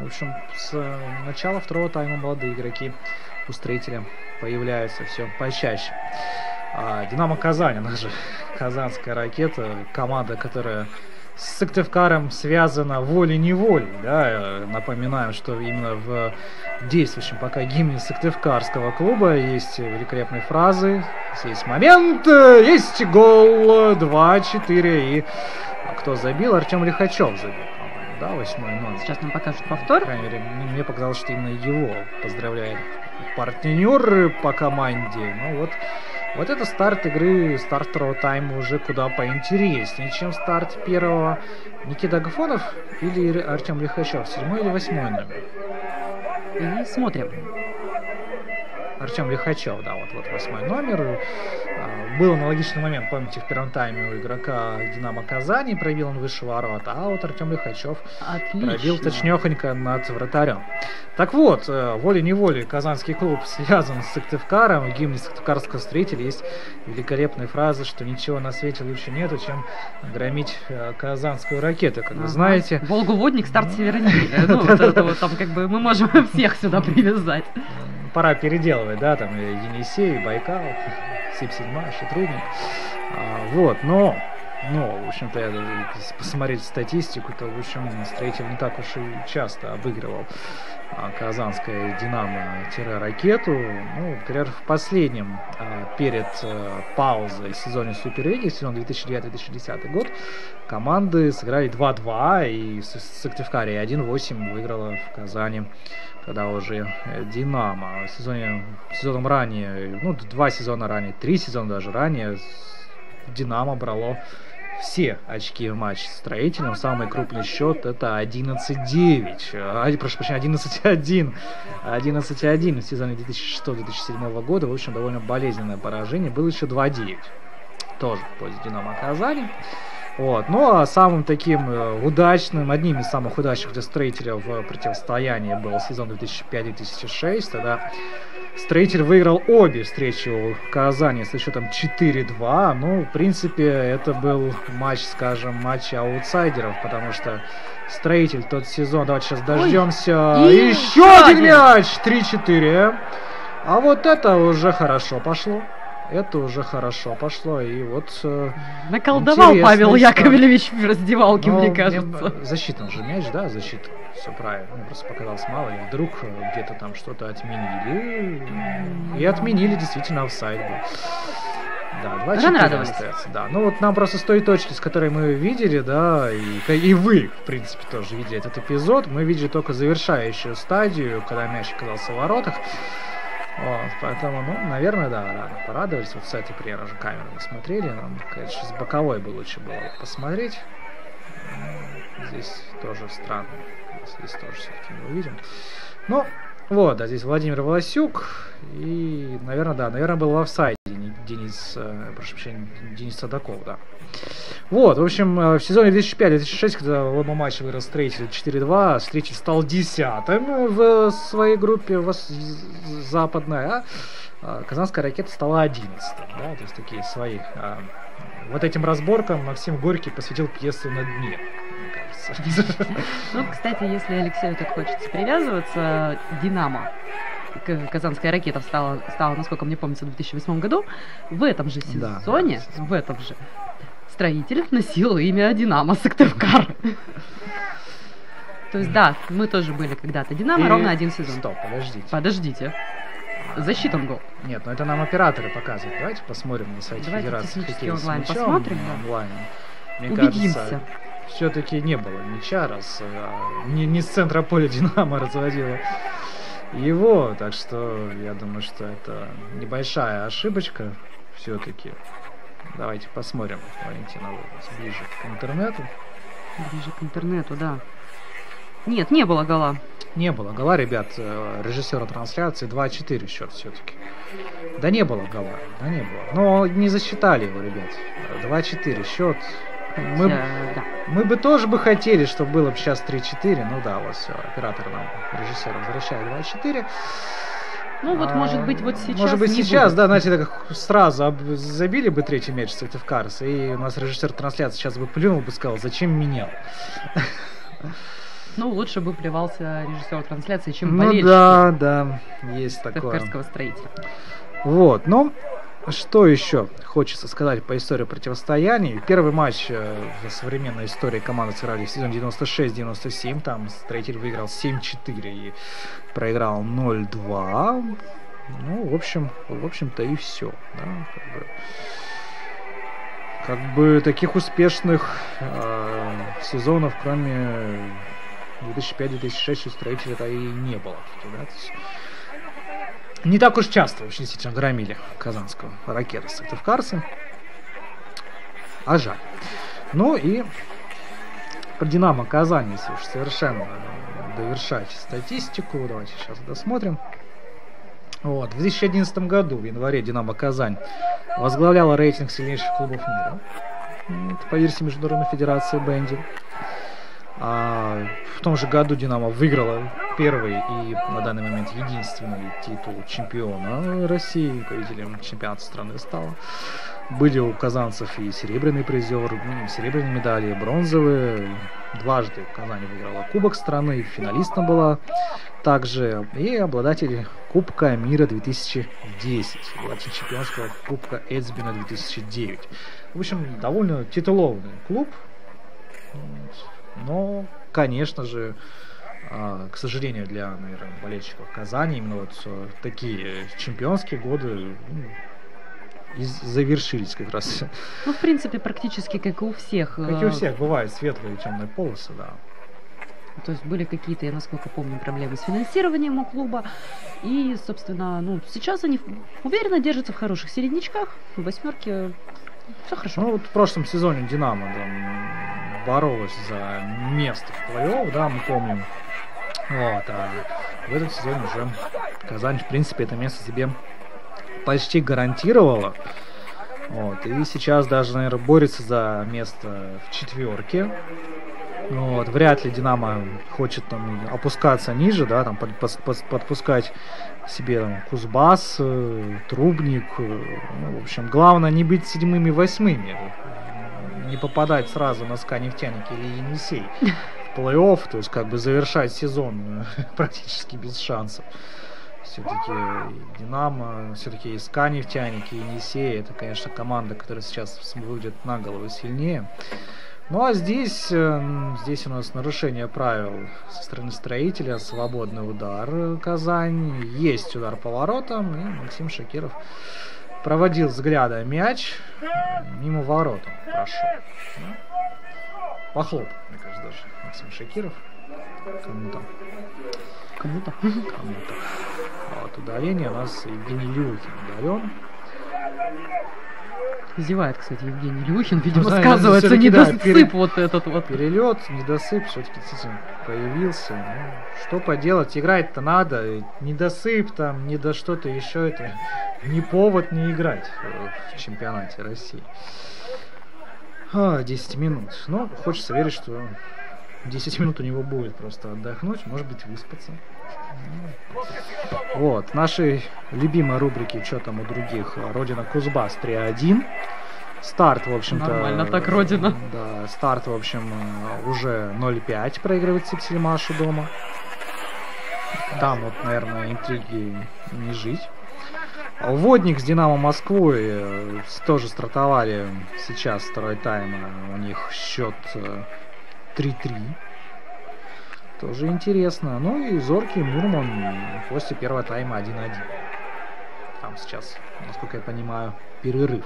В общем, с начала второго тайма молодые игроки у «Строителя» появляются все почаще. Динамо Казань, она же казанская ракета, команда, которая с Сыктывкаром связана волей-неволей, да, напоминаю, что именно в действующем пока гимне Сыктывкарского клуба есть великолепные фразы, есть момент, есть гол, 2-4, и кто забил? Артем Лихачев забил, по-моему, да, 8-й номер. Сейчас нам покажут повтор. По крайней мере, мне показалось, что именно его поздравляет партнер по команде. Ну вот, Вот это старт игры, старт второго тайма уже куда поинтереснее, чем старт первого. Никита Агафонов или Артем Лихачев, 7-й или 8-й номер? И смотрим. Артем Лихачев, да, вот 8-й номер. Был аналогичный момент, помните, в первом тайме у игрока Динамо Казани, пробил он выше ворот, а вот Артем Лихачев пробил точнёхонько над вратарем. Так вот, волей-неволей казанский клуб связан с Сыктывкаром. В гимне сыктывкарского строителя есть великолепная фраза, что ничего на свете лучше нету, чем громить казанскую ракету, как вы знаете. Волгу-водник, старт Севернили. Ну, вот там как бы мы можем всех сюда привязать. Пора переделывать, да, там Енисей, Байкал, Сиб-7, Шитрудник. Вот, но, в общем-то, если посмотреть статистику, то, в общем, строитель не так уж и часто обыгрывал казанское Динамо-ракету. Ну, например, в последнем, перед паузой сезоне Суперлиги, сезон 2009-2010 год, команды сыграли 2-2, и Сыктывкаре 1-8 выиграла в Казани, когда уже Динамо. Сезоном ранее, 2 сезона ранее, 3 сезона даже ранее, Динамо брало все очки в матч с Строителем. Самый крупный счет это 11-9. Прошу прощения, 11-1. 11-1 в сезоне 2006-2007 года. В общем, довольно болезненное поражение. Было еще 2-9. Тоже в пользу Динамо Казани. Вот. Ну а самым таким удачным, одним из самых удачных для Строителя в противостоянии был сезон 2005-2006. Тогда Строитель выиграл обе встречи у Казани со счетом 4-2. Ну, в принципе, это был матч, скажем, матч аутсайдеров, потому что Строитель тот сезон... Давайте сейчас дождемся. Еще один мяч! 3-4. А вот это уже хорошо пошло. Это уже хорошо пошло, и вот... Наколдовал Павел Яковлевич в раздевалке, мне кажется. Защитный же мяч, да, защита. Все правильно. Мне просто показалось мало, и вдруг где-то там что-то отменили. И отменили, действительно, офсайд был. Да, 2-4 остается, да. Ну вот нам просто с той точки, с которой мы видели, да, и вы, в принципе, тоже видели этот эпизод, мы видели только завершающую стадию, когда мяч оказался в воротах. Вот, поэтому, наверное, да, рано порадовались. Вот с этой примерно же камеры мы смотрели. Нам, конечно, с боковой бы лучше было посмотреть. Здесь тоже странно. Здесь тоже все-таки не увидим. Ну, вот, да, здесь Владимир Волосюк. И, наверное, был в офсайде Денис Садаков, да. Вот, в общем, в сезоне 2005-2006, когда в оба матча выиграл Строитель 4-2, Строитель стал 10-м в своей группе западной, а Казанская ракета стала 11-м, да, то есть такие свои. Вот этим разборкам Максим Горький посвятил пьесу «На дне», мне кажется. Ну, кстати, если Алексею так хочется привязываться, Динамо, Казанская ракета стала, насколько мне помнится, в 2008 году, в этом же сезоне, в этом же, Строитель носил имя Динамо Сыктывкар. То есть, да, мы тоже были когда-то Динамо, ровно один сезон. Стоп, Подождите. Засчитан гол. Нет, это нам операторы показывают. Давайте посмотрим на сайте Федерации хоккея с мячом. Посмотрим, онлайн. Мне убедимся. Кажется, все-таки не было мяча, раз не с центра поля Динамо разводила его. Так что я думаю, что это небольшая ошибочка все-таки. Давайте посмотрим, Валентина, ближе к интернету. Ближе к интернету, да. Нет, не было гола. Не было гола, ребят, режиссера трансляции 2-4 счет все-таки. Да не было гола, Но не засчитали его, ребят. 2-4 счет. Мы бы тоже хотели, чтобы было бы сейчас 3-4. Ну да, вот все, оператор нам, режиссер, возвращает 2-4. Ну вот, может быть, вот сейчас. Может быть, сейчас, да, знаете, так сразу забили бы третий мяч Сыктывкарс, и у нас режиссер трансляции сейчас бы плюнул бы, сказал, зачем менял. Ну, лучше бы плевался режиссер трансляции, чем болельщик. Ну да, есть такое. Сыктывкарского Строителя. Вот, но что еще хочется сказать по истории противостояний. Первый матч в современной истории команды сыграли в сезоне 96-97. Там Строитель выиграл 7-4 и проиграл 0-2. Ну, в общем-то и все. Да, как бы таких успешных сезонов, кроме 2005-2006, у Строителя-то и не было. Да? не так уж часто очень действительно громили казанского Ракета Сыктывкарцы. А жаль. Ну и про Динамо Казань, если уж совершенно довершать статистику, давайте сейчас досмотрим. Вот. В 2011 году, в январе, Динамо Казань возглавляла рейтинг сильнейших клубов мира. Это по версии Международной Федерации Бенди. А в том же году Динамо выиграла первый и на данный момент единственный титул чемпиона России. Победителем чемпионата страны стала. Были у казанцев и серебряный призер, серебряные медали, бронзовые. Дважды Казань выиграла Кубок страны, финалистом была также. И обладатель Кубка мира 2010, обладатель чемпионского Кубка Эцбина 2009. В общем, довольно титулованный клуб. Но, конечно же, к сожалению для, наверное, болельщиков Казани, именно вот такие чемпионские годы завершились как раз. Ну, в принципе, практически как и у всех. Как и у всех, бывают светлые и темные полосы, да. То есть были какие-то, я насколько помню, проблемы с финансированием у клуба. И, собственно, ну, сейчас они уверенно держатся в хороших середнячках, в восьмерке. Все хорошо. Ну, вот в прошлом сезоне Динамо там боролась за место в плей-офф, да, мы помним. Вот, а в этом сезоне уже Казань, в принципе, это место себе почти гарантировала. Вот, и сейчас даже, наверное, борется за место в четверке. Вот, вряд ли Динамо хочет там опускаться ниже, да, там подпускать себе там, Кузбасс, Трубник. Ну, в общем, главное не быть седьмыми, восьмыми, не попадать сразу на СКА Нефтяники или Енисей в плей-офф, то есть как бы завершать сезон практически без шансов. Все-таки Динамо, все-таки СКА Нефтяники, Енисей, это, конечно, команда, которая сейчас выглядит на голову сильнее. Ну а здесь у нас нарушение правил со стороны Строителя, свободный удар Казань, есть удар по воротам, и Максим Шакиров проводил взглядом мяч, мимо ворот он прошел. Похлоп, мне кажется, даже Максим Шакиров кому-то. Кому-то. Вот удаление у нас Евгений Люхин удален. Зевает, кстати, Евгений Люхин, видимо, Ну, сказывается недосып вот этот вот. Перелет, недосып, все-таки действительно появился. Ну, что поделать, играть-то надо. Недосып там, не до что-то еще, это не повод не играть в чемпионате России. 10 минут. Но хочется верить, что 10 минут у него будет просто отдохнуть, может быть, выспаться. Вот, в нашей любимой рубрике «Что там у других?» Родина Кузбасс 3-1. Старт, в общем-то... Нормально так, Родина. Да, старт, в общем, уже 0-5 проигрывает Сипсельмашу дома. Там вот, наверное, интриги не жить. Водник с Динамо Москвой тоже стартовали сейчас второй тайм. У них счет 3-3. Тоже интересно. Ну и Зоркий Мурман после первого тайма 1-1. Там сейчас, насколько я понимаю, перерыв.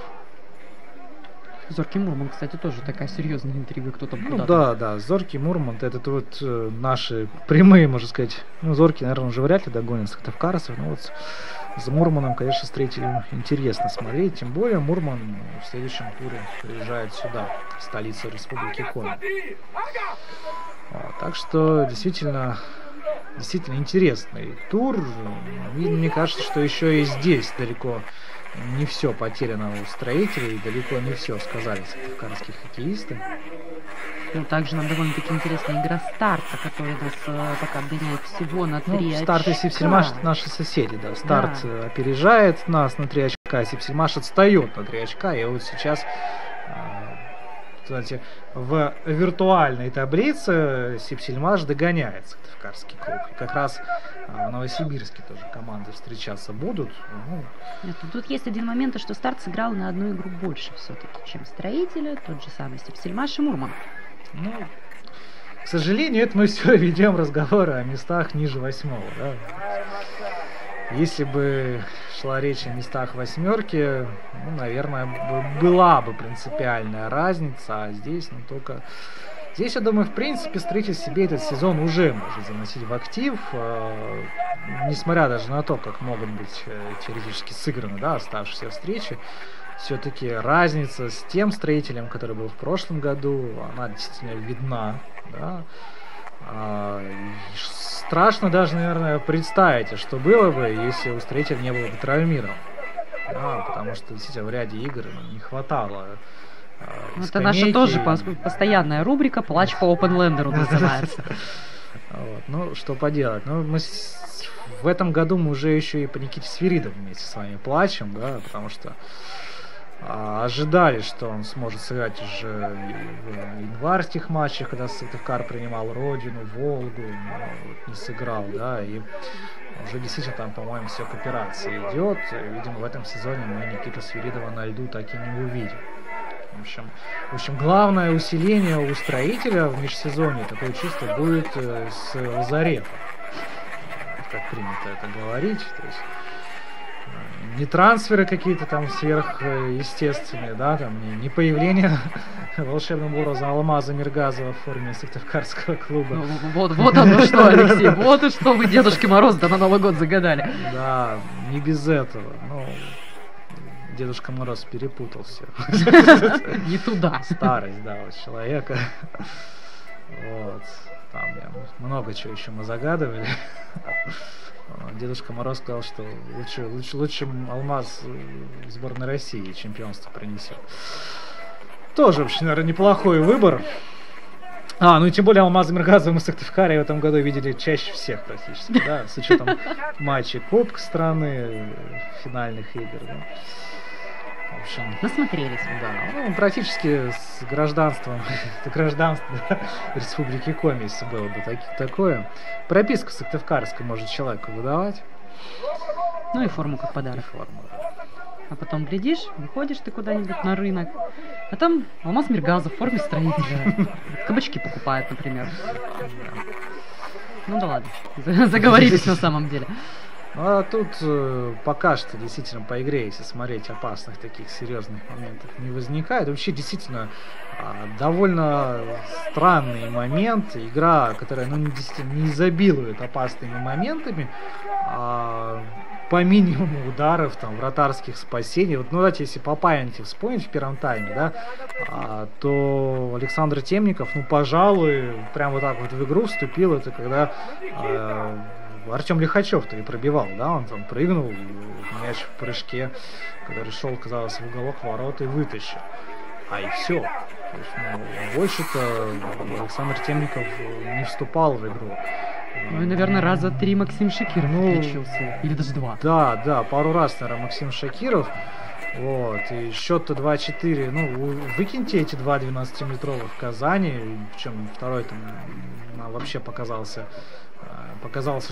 Зоркий Мурман, кстати, тоже такая серьезная интрига, кто там Ну да, Зоркий Мурман, это вот наши прямые, можно сказать. Ну, Зоркий, наверное, уже вряд ли догонит Сыктывкарцев, но вот с Мурманом, конечно, Строителю интересно смотреть. Тем более Мурман в следующем туре приезжает сюда, в столицу Республики Коми. Вот, так что действительно интересный тур. И мне кажется, что еще и здесь далеко не все потеряно у Строителей, далеко не все сказали сыктывкарские хоккеисты. Ну, также нам довольно-таки интересная игра старта, которая нас пока обгоняет всего на 3 очка. Старт и Сипсельмаш — наши соседи, да. Старт опережает нас на 3 очка, Сипсельмаш отстает на 3 очка. И вот сейчас, кстати, в виртуальной таблице Сипсельмаш догоняет сыктывкарский клуб. И как раз в Новосибирске тоже команды встречаться будут. Ну, нет, тут есть один момент, что Старт сыграл на одну игру больше все-таки, чем Строителя, тот же самый Сипсельмаш и Мурман. Ну, к сожалению, это мы все ведем разговоры о местах ниже 8-го. Да? Если бы шла речь о местах восьмерки, ну, наверное, была бы принципиальная разница, а здесь только Здесь, я думаю, в принципе, строитель себе этот сезон уже может заносить в актив, несмотря даже на то, как могут быть теоретически сыграны, да, оставшиеся встречи. Все-таки разница с тем строителем, который был в прошлом году, она действительно видна, да. Страшно даже, наверное, представить, что было бы, если у строителя не было бы травмирован. Да, потому что действительно в ряде игр не хватало это наша тоже постоянная рубрика «Плач по опенлендеру» называется. Ну, что поделать. Ну, мы в этом году мы уже еще и по Никите Свиридову вместе с вами плачем, да, потому что ожидали, что он сможет сыграть уже в январских матчах, когда Сыктывкар принимал Родину, Волгу, но вот не сыграл, да, и уже действительно там, по-моему, все к операции идет. Видимо, в этом сезоне мы Никиту Свиридова на льду так и не увидим. В общем, главное усиление у строителя в межсезонье, такое чувство, будет с Лазарета, как принято это говорить. То есть не трансферы какие-то там сверхъестественные, да, там не появление волшебным образом Алмаза Миргазова в форме Сыктывкарского клуба. Ну, вот оно что, Алексей, вот и что вы Дедушке Морозу-то на Новый год загадали. Да, не без этого. Ну, Дедушка Мороз перепутал все. Не туда. Старость, да, вот человека. Вот. Там много чего еще мы загадывали. Дедушка Мороз сказал, что лучше Алмаз в сборной России чемпионство принесет. Тоже, вообще, наверное, неплохой выбор. Ну и тем более Алмаза Миргазова мы в Сыктывкаре в этом году видели чаще всех практически, да, с учетом матчей Кубка страны, финальных игр, да. В общем, насмотрелись. Да, ну, практически с гражданством Республики Коми, если было бы такое. Прописку сыктывкарскую может человеку выдавать. Ну и форму как подарок. А потом глядишь, выходишь ты куда-нибудь на рынок, а там Алмаз Миргазов в форме строителя. Кабачки покупает, например. Ну да ладно, заговорились на самом деле. А тут пока что действительно по игре, если смотреть, опасных таких серьезных моментов не возникает. Вообще действительно довольно странный момент. Игра, которая действительно не изобилует опасными моментами, по минимуму ударов, там, вратарских спасений. Вот, ну, давайте, если по памяти вспомнить в первом тайме, да, то Александр Темников, ну, пожалуй, прям вот так вот в игру вступил. Это когда Артем Лихачев-то и пробивал, да, он там прыгнул, мяч в прыжке, который шел, казалось, в уголок ворот и вытащил. И все. То есть, больше-то Александр Темников не вступал в игру. Ну и, наверное, раза 3 Максим Шакиров включился. Или даже 2. Да, пару раз, наверное, Максим Шакиров. Вот, и счет-то 2-4. Ну, выкиньте эти 2 12-метровых в Казани. Причем второй там вообще показался,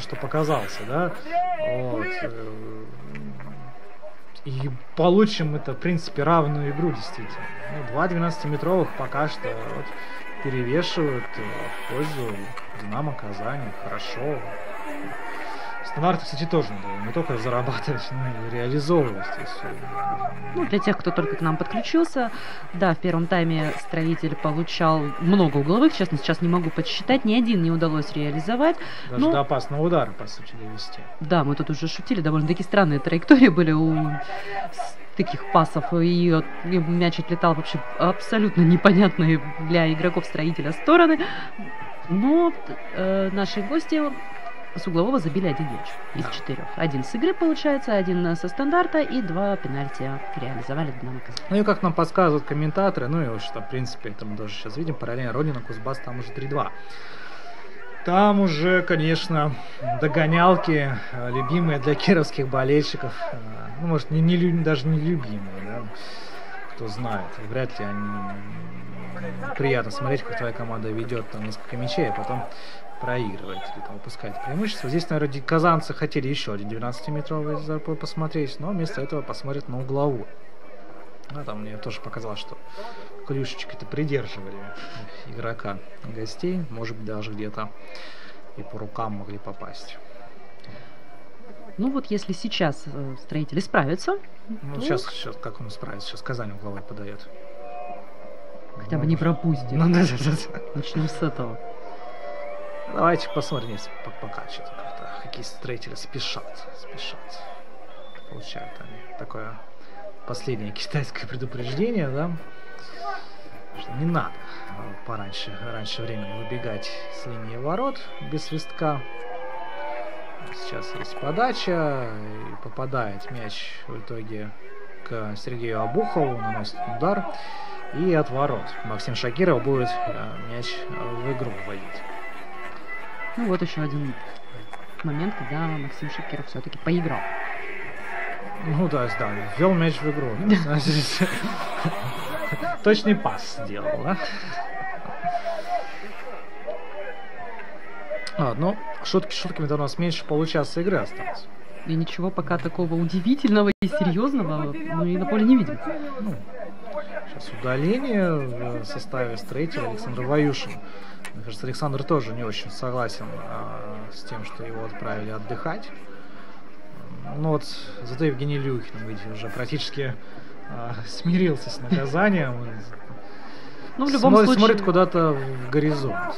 что показался, да. Вот. И получим это, в принципе, равную игру, действительно. Ну, 2 12-метровых пока что вот перевешивают в пользу Динамо Казани. Хорошо. Стандарты, кстати, тоже надо не только зарабатывать, но и реализовывать. Ну, для тех, кто только к нам подключился, да, в первом тайме строитель получал много угловых, честно, сейчас не могу подсчитать, ни один не удалось реализовать. Даже до опасного удара, по сути, довести. Да, мы тут уже шутили, довольно-таки странные траектории были у таких пасов, и мяч отлетал вообще абсолютно непонятные для игроков строителя стороны. Но наши гости с углового забили 1 мяч из 4. 1 с игры, получается, 1 со стандарта и 2 пенальти реализовали Динамо Казань. Ну и как нам подсказывают комментаторы, ну и что, в принципе, это мы тоже сейчас видим, параллельно Родина, Кузбасс, там уже 3-2. Там уже, конечно, догонялки, любимые для кировских болельщиков, ну, может, даже не любимые, да, кто знает, вряд ли они приятно смотреть, как твоя команда ведет там несколько мячей, а потом проигрывает или там упускает преимущество. Здесь, наверное, казанцы хотели еще один 12-метровый посмотреть, но вместо этого посмотрят на угловую. Ну, там мне тоже показалось, что клюшечки-то придерживали игрока гостей, может быть, даже где-то и по рукам могли попасть. Ну вот если сейчас строители справятся... Ну, то... сейчас как он справится? Сейчас Казань угловой подает. Хотя бы не пропустит. Ну, да. Начнем с этого. Давайте посмотрим, если пока что-то как-то хоккеисты-строители спешат. Получают они такое последнее китайское предупреждение, да? Что не надо раньше времени выбегать с линии ворот без свистка. Сейчас есть подача, и попадает мяч в итоге к Сергею Обухову, наносит удар, и от ворот Максим Шакиров будет мяч в игру вводить. Ну вот еще один момент, когда Максим Шакиров все-таки поиграл. Ну да, ввел мяч в игру. Точный пас сделал, да? Ну, шутками, то у нас меньше получаса игры осталось. И ничего пока такого удивительного и серьезного мы на поле не видим. Сейчас удаление в составе строителя Александр Ваюшин. Мне кажется, Александр тоже не очень согласен с тем, что его отправили отдыхать. Ну вот, зато Евгений Люхин, видите, уже практически смирился с наказанием. Ну, в любом случае... Смотрит куда-то в горизонт.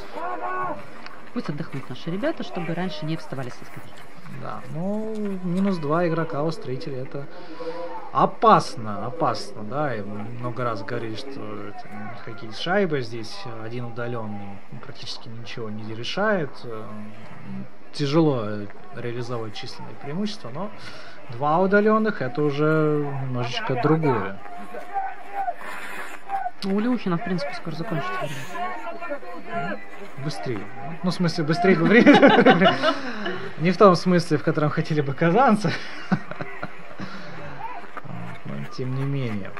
Пусть отдохнут наши ребята, чтобы раньше не вставали со скамейки. Да, ну, -2 игрока у строителей — это опасно, да, и много раз говорили, что это хоккей с шайбой, здесь один удаленный практически ничего не решает, тяжело реализовывать численные преимущества, но 2 удаленных — это уже немножечко другое. У Люхина, в принципе, скоро закончится время. Быстрее. Ну, в смысле, быстрее бы время. Не в том смысле, в котором хотели бы казанцы. Но, тем не менее.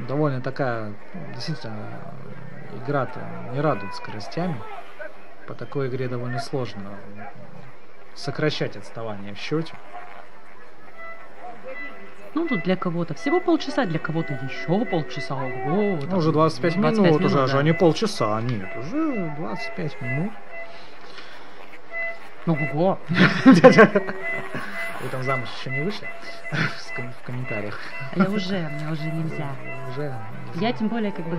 Довольно такая, действительно, игра-то не радует скоростями. По такой игре довольно сложно сокращать отставание в счете. Ну, тут для кого-то всего полчаса, для кого-то еще полчаса. Ого, ну, уже 25 минут, уже, да. Не полчаса, нет, уже 25 минут. Ого! Вы там замуж еще не вышли? В комментариях. Мне уже нельзя. Уже? Я тем более как бы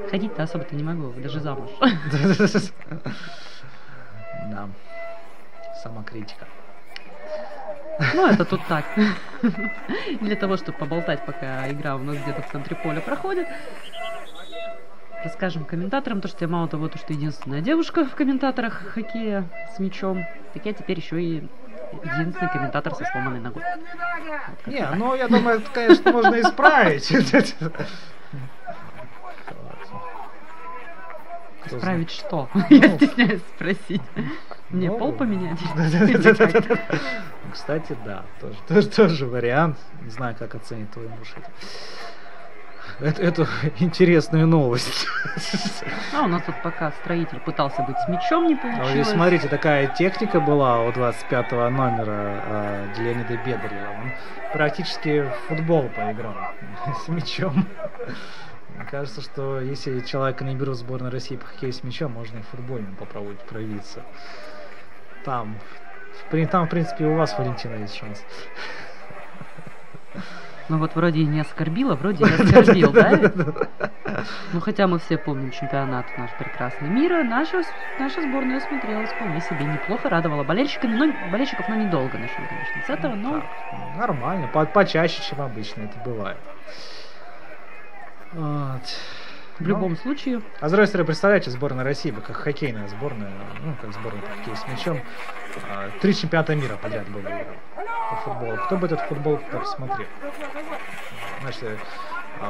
ходить-то особо-то не могу, даже замуж. Да. Самокритика. Ну, это тут так. Для того, чтобы поболтать, пока игра у нас где-то в центре поля проходит. Расскажем комментаторам то, что я мало того, что единственная девушка в комментаторах хоккея с мячом, так я теперь еще и единственный комментатор со сломанной ногой. Вот, не, ну я думаю, это, конечно, можно исправить. Исправить что? Я стесняюсь спросить. Мне пол поменять? Кстати, да, тоже вариант. Не знаю, как оценит твой муж эту интересную новость. У нас тут пока строитель пытался быть с мячом, не получилось. Здесь, смотрите, такая техника была у 25-го номера Леонида Бедарева. Он практически в футбол поиграл с мячом. Мне кажется, что если человека не берут в сборную России по хоккею с мячом, можно и в футболе попробовать проявиться. Там, в принципе, у вас, Валентина, есть шанс. Ну вот вроде и не оскорбила, вроде и оскорбил, да? Ну хотя мы все помним чемпионат наш прекрасный мира, наша сборная смотрелась вполне себе неплохо, радовала болельщиков, но недолго начнем, конечно, с этого, но... Нормально, почаще, чем обычно это бывает. Вот. В любом случае. А с другой стороны, представляете, сборная России, как хоккейная сборная, как сборная по хоккею с мячом, 3 чемпионата мира подряд было по футболу. Кто бы этот футбол посмотрел? Значит,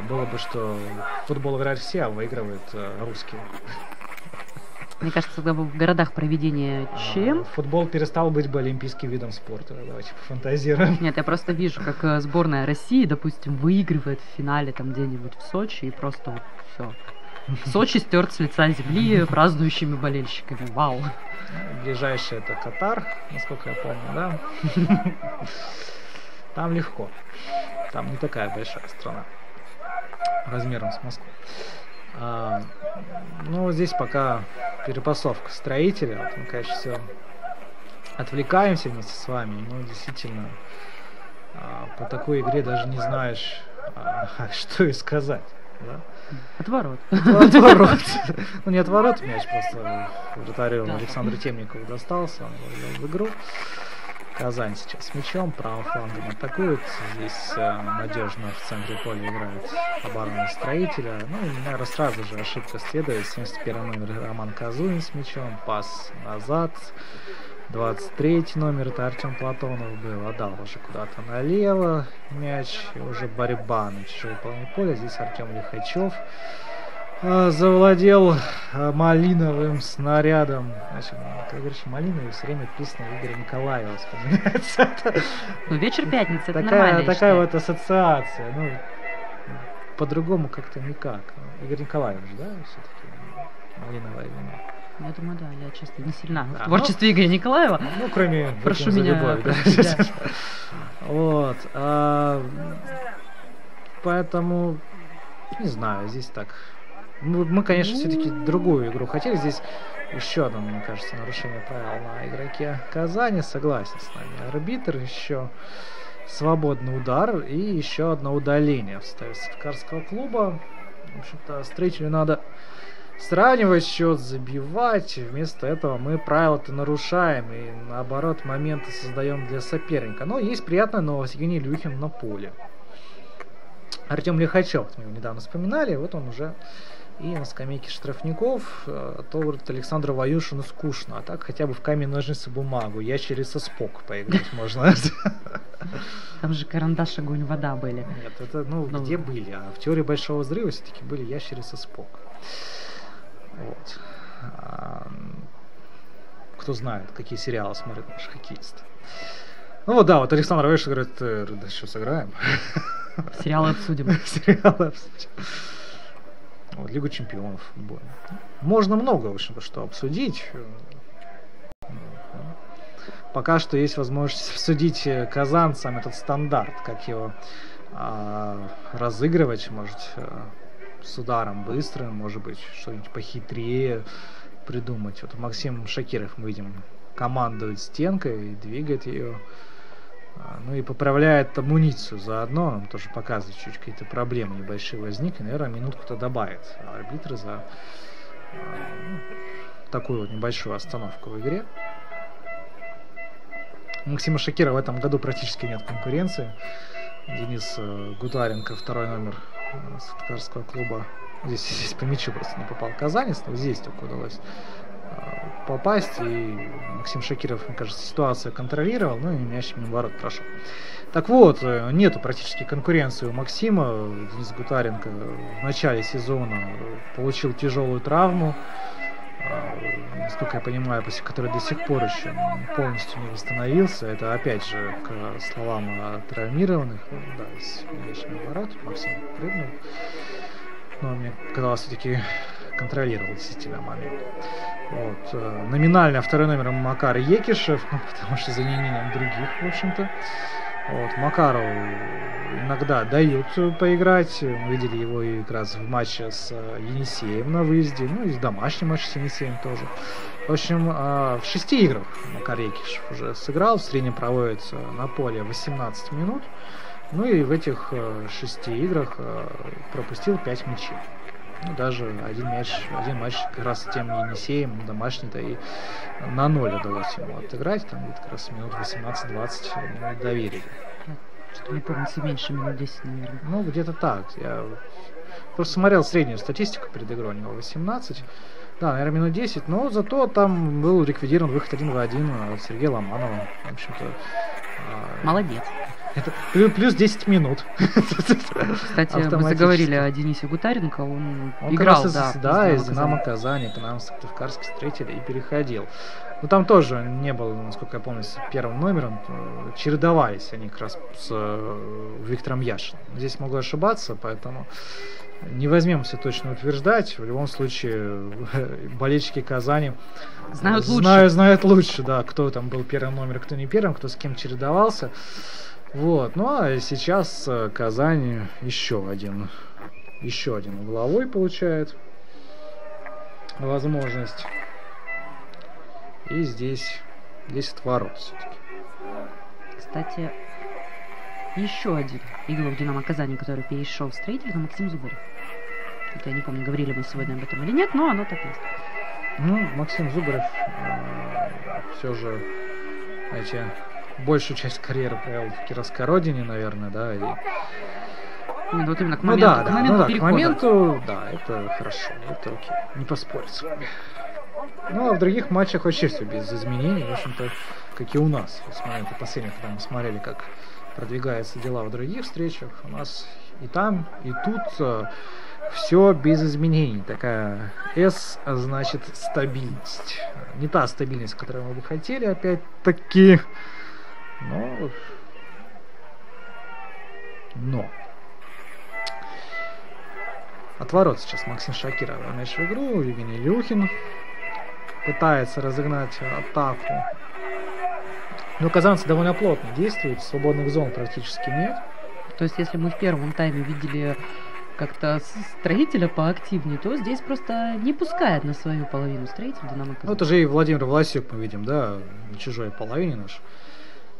было бы, что в футбол играют все, а выигрывают русские. Мне кажется, тогда в городах проведения ЧМ... Футбол перестал быть бы олимпийским видом спорта. Давайте пофантазируем. Нет, я просто вижу, как сборная России, допустим, выигрывает в финале там где-нибудь в Сочи, и просто вот все. Сочи стерт с лица земли празднующими болельщиками. Вау. Ближайший это Катар, насколько я помню, да? Там легко. Там не такая большая страна. Размером с Москвой. Ну, здесь пока перепасовка строителя. Вот мы, конечно, все отвлекаемся вместе с вами. Но действительно, по такой игре даже не знаешь, Что и сказать. Да? Отворот. Отворот. Ну, не отворот мяч, просто вратарю Александру Темникову достался, он ввел в игру. Казань сейчас с мячом, правым флангом атакует. Здесь надежно в центре поля играет оборона Строителя. Ну, и, наверное, сразу же ошибка следует. 71 номер Роман Казунин с мячом, пас назад. 23 номер, это Артем Платонов был, отдал уже куда-то налево мяч, и уже борьба на чужой половине поля. Здесь Артем Лихачев завладел малиновым снарядом. Значит, как говоришь, малиновый, все время песня Игоря Николаева вспоминается. Ну, вечер пятницы, это нормально. Такая вот ассоциация, ну, по-другому как-то никак. Игорь Николаев же, да, все-таки малиновое вино. Я думаю, да, я честно не сильна в творчестве Игоря Николаева. Ну, кроме «Прошу меня, любовь», да. Вот. Поэтому, не знаю, здесь так. Мы, конечно, все-таки другую игру хотели. Здесь еще одно, мне кажется, нарушение правил на игроке Казани. Согласен с нами. Арбитр еще свободный удар и еще одно удаление в составе Сыктывкарского клуба. В общем-то, Строителю надо сравнивать счет, забивать. Вместо этого мы правила-то нарушаем и, наоборот, моменты создаем для соперника. Но есть приятная новость. Евгений Илюхин на поле. Артем Лихачев, мы его недавно вспоминали, вот он уже и на скамейке штрафников. То говорит Александру Ваюшину скучно, а так хотя бы в камень, ножницы, бумагу, ящерица Спок поиграть можно. Там же карандаш, огонь, вода были. Нет, это, где были? А в теории Большого взрыва все-таки были ящерица Спок. Вот. Кто знает, какие сериалы смотрят наши хоккеисты. Ну вот да, вот Александр Ваюшин говорит, да что, сыграем? Сериалы обсудим. Сериалы обсудим. Вот, Лигу чемпионов футбольную. Можно много, в общем-то, что обсудить. Пока что есть возможность обсудить казанцам этот стандарт, как его разыгрывать, может, с ударом быстрым, может быть, что-нибудь похитрее придумать. Вот Максим Шакиров, мы видим, командует стенкой, двигает ее, ну и поправляет амуницию заодно, он тоже показывает, чуть какие-то проблемы небольшие возникли, наверное, минутку-то добавит арбитры за такую вот небольшую остановку в игре. У Максима Шакира в этом году практически нет конкуренции. Денис Гутаренко, второй номер Сыктывкарского клуба. Здесь по мячу просто не попал Казанец, но здесь только удалось попасть, и Максим Шакиров, мне кажется, ситуацию контролировал, ну и мяч мимо ворот прошел. Так вот, нету практически конкуренции у Максима. Денис Гутаренко в начале сезона получил тяжелую травму, насколько я понимаю, после которой до сих пор еще полностью не восстановился. Это опять же к словам о травмированных. Да, мяч мимо ворот, Максим прыгнул. Но мне казалось, все-таки контролировал действительно момент. Вот. Номинально второй номер Макар Екишев, потому что за неимением других, в общем-то. Вот. Макару иногда дают поиграть. Мы видели его и как раз в матче с Енисеем на выезде, ну и в домашнем матче с Енисеем тоже. В общем, в 6 играх Макар Екишев уже сыграл. В среднем проводится на поле 18 минут. Ну и в этих 6 играх пропустил 5 мячей. Ну, даже один матч как раз с тем Енисеем, домашний-то, и на 0 удалось ему отыграть. Там где-то как раз минут 18-20 доверили. Что не помню, меньше минут 10, наверное. Ну, где-то так. Я просто смотрел среднюю статистику перед игрой, у него 18. Да, наверное, минут 10, но зато там был ликвидирован выход 1 в 1 от Сергея Ломанова. В общем-то... Молодец. Это плюс 10 минут. Кстати, мы заговорили о Денисе Гутаренко, он играл, из «Динамо» Казани, к нам в Сыктывкарский Строитель и переходил. Но там тоже не было, насколько я помню, с первым номером, чередовались они как раз с Виктором Яшиным. Здесь могу ошибаться, поэтому не возьмемся точно утверждать. В любом случае, болельщики Казани знают лучше, да, кто там был первым номером, кто не первым, кто с кем чередовался. Вот, ну а сейчас Казань еще один угловой получает возможность. И здесь 10 ворот все-таки. Кстати, еще один игрок «Динамо Казани», который перешел в «Строитель», это Максим Зубарев. Это я не помню, говорили мы сегодня об этом или нет, но оно так есть. Ну, Максим Зубарев все же, знаете, большую часть карьеры провел в Кировской родине, наверное, да, и... Вот именно к Ну моменту, да, к моменту к перехода. моменту, да, это хорошо, это окей, не поспорить с вами. Ну, а в других матчах вообще все без изменений, в общем-то, как и у нас. С момента последнего, когда мы смотрели, как продвигаются дела в других встречах, у нас и там, и тут все без изменений. Такая S, значит, стабильность. Не та стабильность, которую мы бы хотели, опять-таки, но... От ворот сейчас Максим Шакиров мяч в игру, Евгений Илюхин пытается разогнать атаку. Но казанцы довольно плотно действуют, свободных зон практически нет. То есть, если мы в первом тайме видели как-то Строителя поактивнее, то здесь просто не пускает на свою половину Строитель «Динамо Казань». Ну, это же и Владимир Власюк мы видим, да, на чужой половине наш.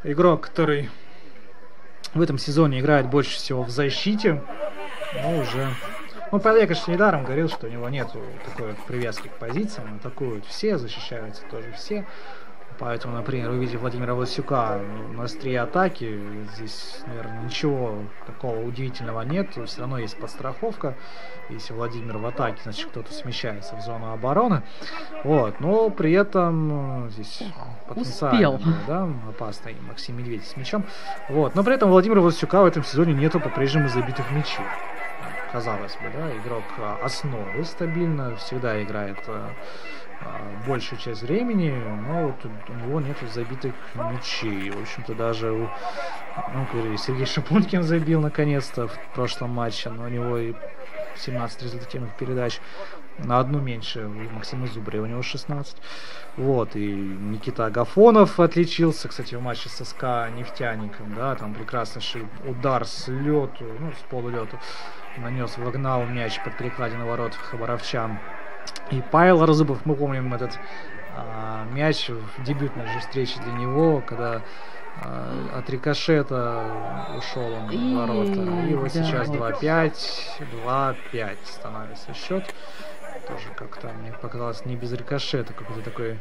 Игрок, который в этом сезоне играет больше всего в защите, но уже... Ну, Павел, конечно, недаром говорил, что у него нет такой вот привязки к позициям. Атакуют все, защищаются тоже все. Поэтому, например, увидев Владимира Власюка на острие атаки, здесь, наверное, ничего такого удивительного нет. Все равно есть подстраховка. Если Владимир в атаке, значит, кто-то смещается в зону обороны. Вот. Но при этом здесь потенциально да, опасный Максим Медведев с мячом. Вот. Но при этом Владимира Власюка в этом сезоне нету по-прежнему забитых мячей. Казалось бы, да, игрок основы стабильно, всегда играет большую часть времени, но вот у него нет забитых мячей. В общем-то, даже Сергей Шипунькин забил наконец-то в прошлом матче, но у него и 17 результативных передач, на одну меньше у Максима Зубарева, у него 16. Вот, и Никита Агафонов отличился, кстати, в матче с СКА Нефтяником, да, там прекраснейший удар с лету, с полулету нанес, вогнал мяч под перекладину ворот хабаровчан. И Павел Разубов, мы помним этот мяч в дебютной же встрече для него, когда от рикошета ушел он в ворота. И вот сейчас 2-5 становится счет. Тоже как-то, мне показалось, не без рикошета, какой-то такой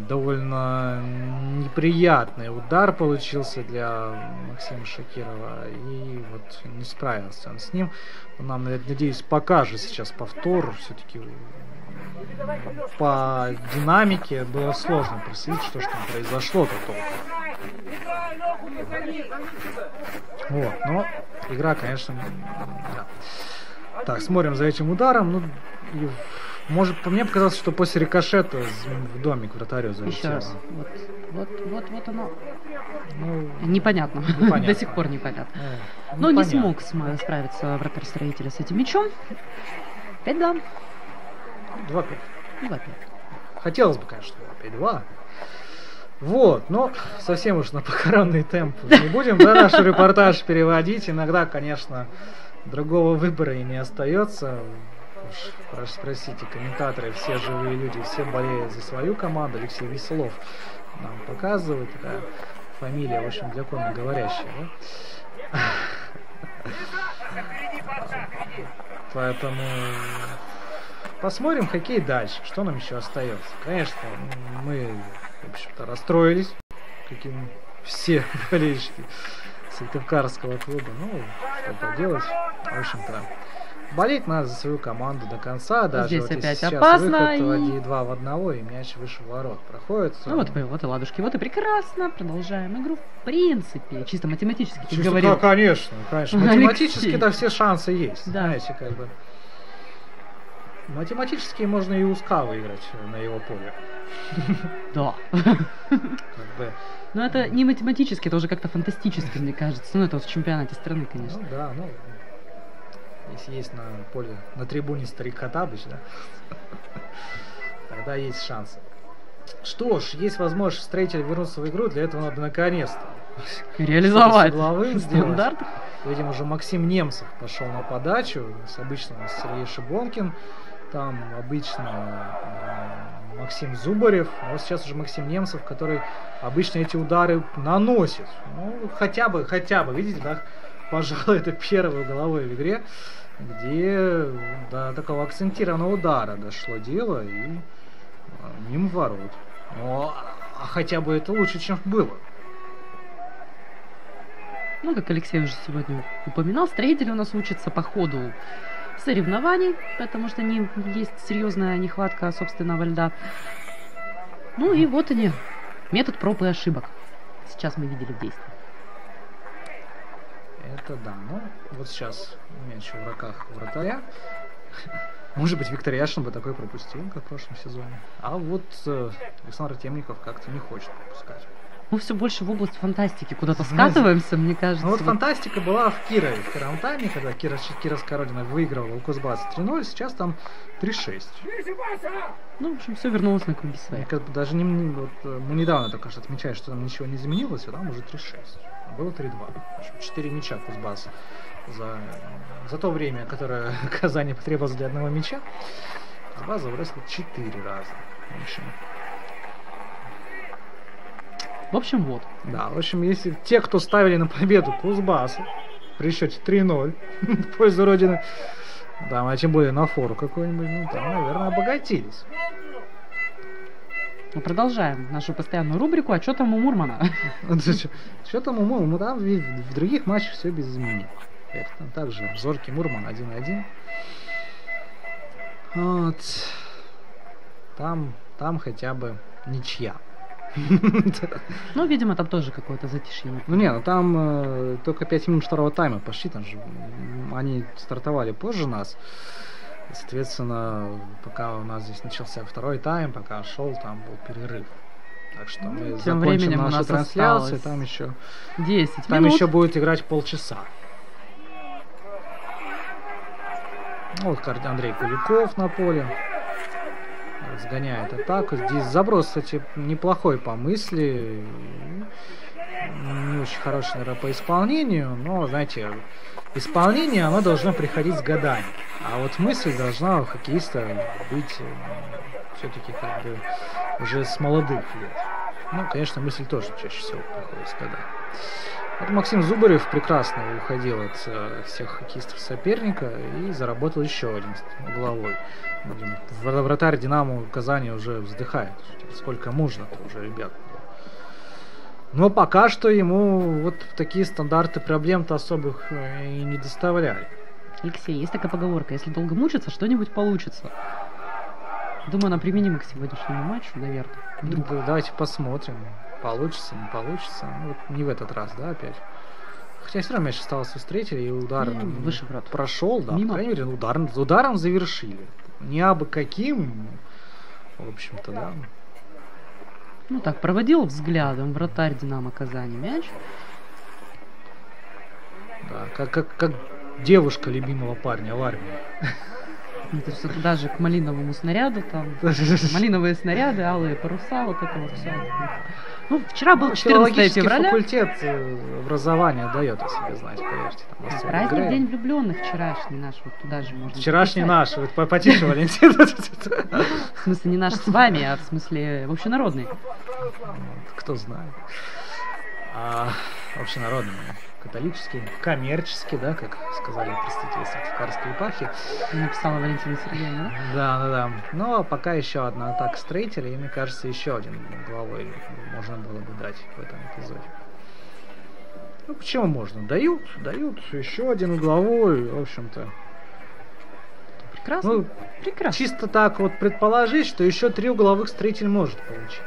довольно неприятный удар получился для Максима Шакирова, и вот не справился он с ним. Нам, надеюсь, покажет сейчас повтор. Все-таки по динамике было сложно проследить, что же там произошло-то толком. Вот, но игра, конечно, да. Так, смотрим за этим ударом. Может, мне показалось, что после рикошета в домик вратарю залетело. Еще раз. Вот оно. Непонятно. До сих пор непонятно. Но не смог справиться вратарь Строителя с этим мячом. 5-2. 2-5. 2-5. Хотелось бы, конечно, 5-2. Вот, но совсем уж на похоронный темп не будем, да, наш репортаж переводить. Иногда, конечно, другого выбора и не остается. Уж спросите, комментаторы, все живые люди, все болеют за свою команду. Алексей Веселов нам показывает, такая фамилия, в общем, для коми говорящая, да? Поэтому посмотрим хоккей дальше, что нам еще остается. Конечно, мы, в общем-то, расстроились, каким все болельщики Сыктывкарского клуба. Ну, что поделать, в общем-то. Болеть надо за свою команду до конца. Даже здесь вот опять сейчас опасно. Выход 2 в 1, и мяч выше ворот проходит. Ну вот и ладушки, вот и прекрасно. Продолжаем игру. В принципе, чисто математически, ты чисто, говорил. конечно. Математически-то все шансы есть. Да. Знаете, как бы. Математически можно и у СКА выиграть на его поле. Да. Но это не математически, это уже как-то фантастически, мне кажется. Ну, это вот в чемпионате страны, конечно. Ну да, если есть на поле, на трибуне Старик Хаттабыч, да, тогда есть шансы. Что ж, есть возможность Строитель вернуться в игру, для этого надо наконец-то реализовать стандарт. Видимо, уже Максим Немцев пошел на подачу, обычно Сергей Шибонкин, там обычно Максим Зубарев. А вот сейчас уже Максим Немцев, который обычно эти удары наносит. Ну, хотя бы, видите, да, пожалуй, это первое угловое в игре, где до такого акцентированного удара дошло дело и мимо ворот. Ну, а хотя бы это лучше, чем было. Ну, как Алексей уже сегодня упоминал, строители у нас учатся по ходу соревнований, потому что есть серьезная нехватка собственного льда. Ну и вот они, метод проб и ошибок. Сейчас мы видели в действии. Это да, ну вот сейчас мяч в руках вратаря. Может быть, Виктор Яшин бы такой пропустил, как в прошлом сезоне. А вот Александр Темников как-то не хочет пропускать. Мы все больше в область фантастики куда-то скатываемся, мне кажется. Ну вот фантастика была в Кирове, в первом тайме, когда Кировская Родина выигрывала у Кузбасса 3-0, сейчас там 3-6. Ну, в общем, все вернулось на круги своя. Даже мы недавно только что отмечали, что там ничего не изменилось, а там уже 3-6. Было 3-2. 4 мяча Кузбасс за то время, которое Казани потребовалось для одного мяча. Кузбасс забросил 4 раза. В общем, вот. Да, в общем, если те, кто ставили на победу Кузбассу при счете 3-0 в пользу Родины, да, а тем более на фору какой-нибудь, ну там, наверное, обогатились. Мы продолжаем нашу постоянную рубрику «А что там у Мурмана?». Что там у Мурмана? Там в других матчах все без изменений. Там также Зоркий Мурман 1-1. Вот. Там хотя бы ничья. Ну, видимо, там тоже какое-то затишье. Ну там только 5 минут второго тайма пошли, там же они стартовали позже нас. Соответственно, пока у нас здесь начался второй тайм, пока шел, там был перерыв. Так что мы тем закончим временем нашу трансляцию, там еще 10 там минут. еще будет играть полчаса. Вот Андрей Куликов на поле. Разгоняет атаку. Здесь заброс, кстати, неплохой по мысли. Не очень хороший, наверное, по исполнению. Но, знаете, исполнение, оно должно приходить с годами. А вот мысль должна у хоккеиста быть все-таки как бы уже с молодых лет. Ну, конечно, мысль тоже чаще всего приходит с годами. Вот Максим Зубарев прекрасно уходил от всех хоккеистов соперника и заработал еще один угловой. Вратарь Динамо Казани уже вздыхает. Сколько можно-то уже, ребят. Но пока что ему вот такие стандарты проблем-то особых и не доставляли. Алексей, есть такая поговорка: если долго мучиться, что-нибудь получится. Думаю, она применима к сегодняшнему матчу, наверное. Давайте посмотрим. Получится, не получится. Ну, вот не в этот раз, да, опять. Хотя все равно мяч остался у встретили, и удар выше врат прошел, да, мимо. По крайней мере, ударом завершили. Не абы каким, в общем-то, да. Ну так, проводил взглядом вратарь Динамо Казани мяч. Да, как девушка любимого парня в армии. Это все туда же к малиновому снаряду, там малиновые снаряды, алые паруса, вот это вот все. Ну, вчера был 14 февраля. Факультет образования дает о себе знать, поверьте. Праздник День влюбленных вчерашний наш, вот туда же можно. Вчерашний наш, вот потише, Валентин. В смысле не наш с вами, а в смысле общенародный. Кто знает. Общенародный, католический, коммерческий, да, как сказали представители Сыктывкарской епархии. Написала Валентина Сергеевна. Да. Ну, а пока еще одна атака строителей, и мне кажется, еще один угловой можно было бы дать в этом эпизоде. Ну, почему можно? Дают еще один угловой, в общем-то. Прекрасно. Ну, прекрасно. Чисто так вот предположить, что еще 3 угловых строитель может получить.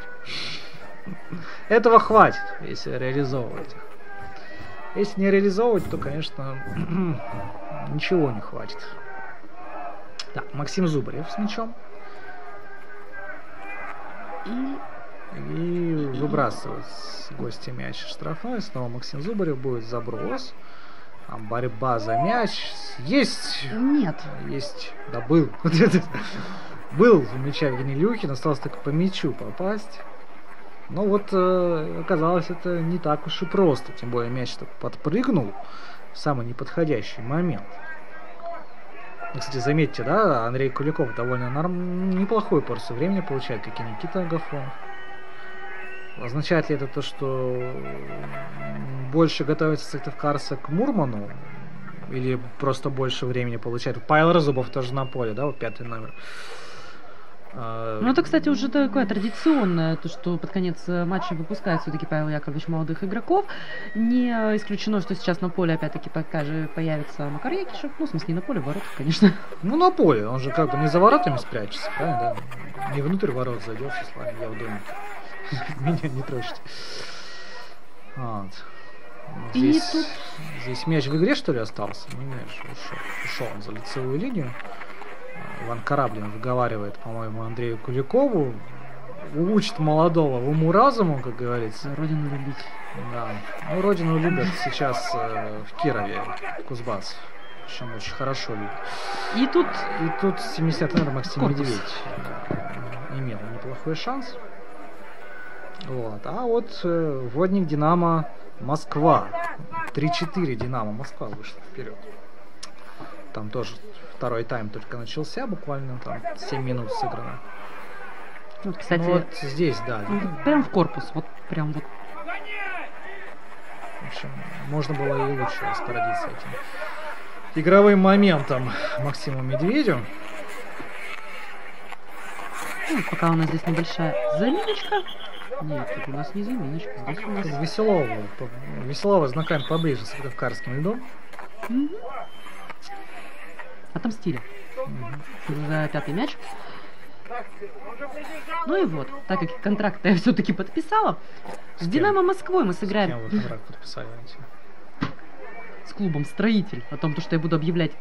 Этого хватит, если реализовывать их. Если не реализовывать, то, конечно, ничего не хватит. Так, Максим Зубарев с мячом. И выбрасывает с гостя мяч штрафной. Снова Максим Зубарев, будет заброс. Там борьба за мяч. Есть! Нет. Есть. Да, был. Был у мяча Евгений Люхин. Осталось только по мячу попасть. Но вот оказалось, это не так уж и просто. Тем более мяч подпрыгнул в самый неподходящий момент. Кстати, заметьте, да, Андрей Куликов довольно неплохую порцию времени получает, как и Никита Агафонов. Означает ли это то, что больше готовится Сыктывкарса к Мурману? Или просто больше времени получает? Павел Разубов тоже на поле, да, вот 5-й номер. Ну, это, кстати, уже такое традиционное, то, что под конец матча выпускает все-таки Павел Яковлевич молодых игроков. Не исключено, что сейчас на поле опять-таки появится Макар Якишев. Ну, в смысле, не на поле, в воротах, конечно. Ну, на поле. Он же как бы не за воротами спрячется, правильно, да? Не внутрь ворот зайдет, с вами, я в доме. Меня не трожьте. Вот. Здесь мяч в игре, что ли, остался? Не мяч, ушел он за лицевую линию. Иван Кораблин выговаривает, по-моему, Андрею Куликову. Учит молодого в уму-разуму, как говорится. Родину любить. Да. Ну, родину любят сейчас в Кирове, Кузбасс. Причем очень хорошо любят. И тут 70-й номер Максим Медведь имел неплохой шанс. Вот. А вот водник Динамо Москва. 3-4 Динамо Москва вышла вперед. Там тоже второй тайм только начался, буквально там 7 минут сыграно. Вот, кстати, ну, вот здесь, да. Прям в корпус, вот прям вот. В общем, можно было и лучше распорядиться этим игровым моментом Максиму Медведю. Ну, пока у нас здесь небольшая заминочка. Нет, тут у нас не заминочка, здесь у нас... Веселова знакомим поближе с Сыктывкарским льдом. Отомстили. За 5-й мяч. Ну и вот, так как контракт я все-таки подписала, с Динамо Москвой мы сыграем. С кем вы контракт подписали? С клубом «Строитель». О том, что я буду объявлять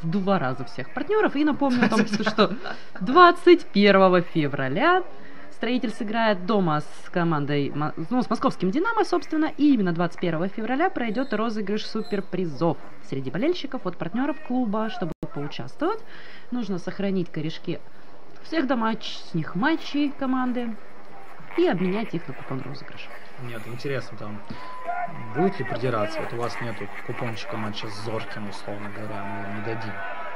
в 2 раза всех партнеров. И напомню о том, что 21 февраля «Строитель» сыграет дома с командой, ну, с московским «Динамо», собственно, и именно 21 февраля пройдет розыгрыш суперпризов среди болельщиков от партнеров клуба. Чтобы поучаствовать, нужно сохранить корешки всех домашних матчей команды и обменять их на купон розыгрыша. Нет, интересно, там будет ли придираться? Вот у вас нету купончика матча с Зорким, условно говоря, мы вам не дадим.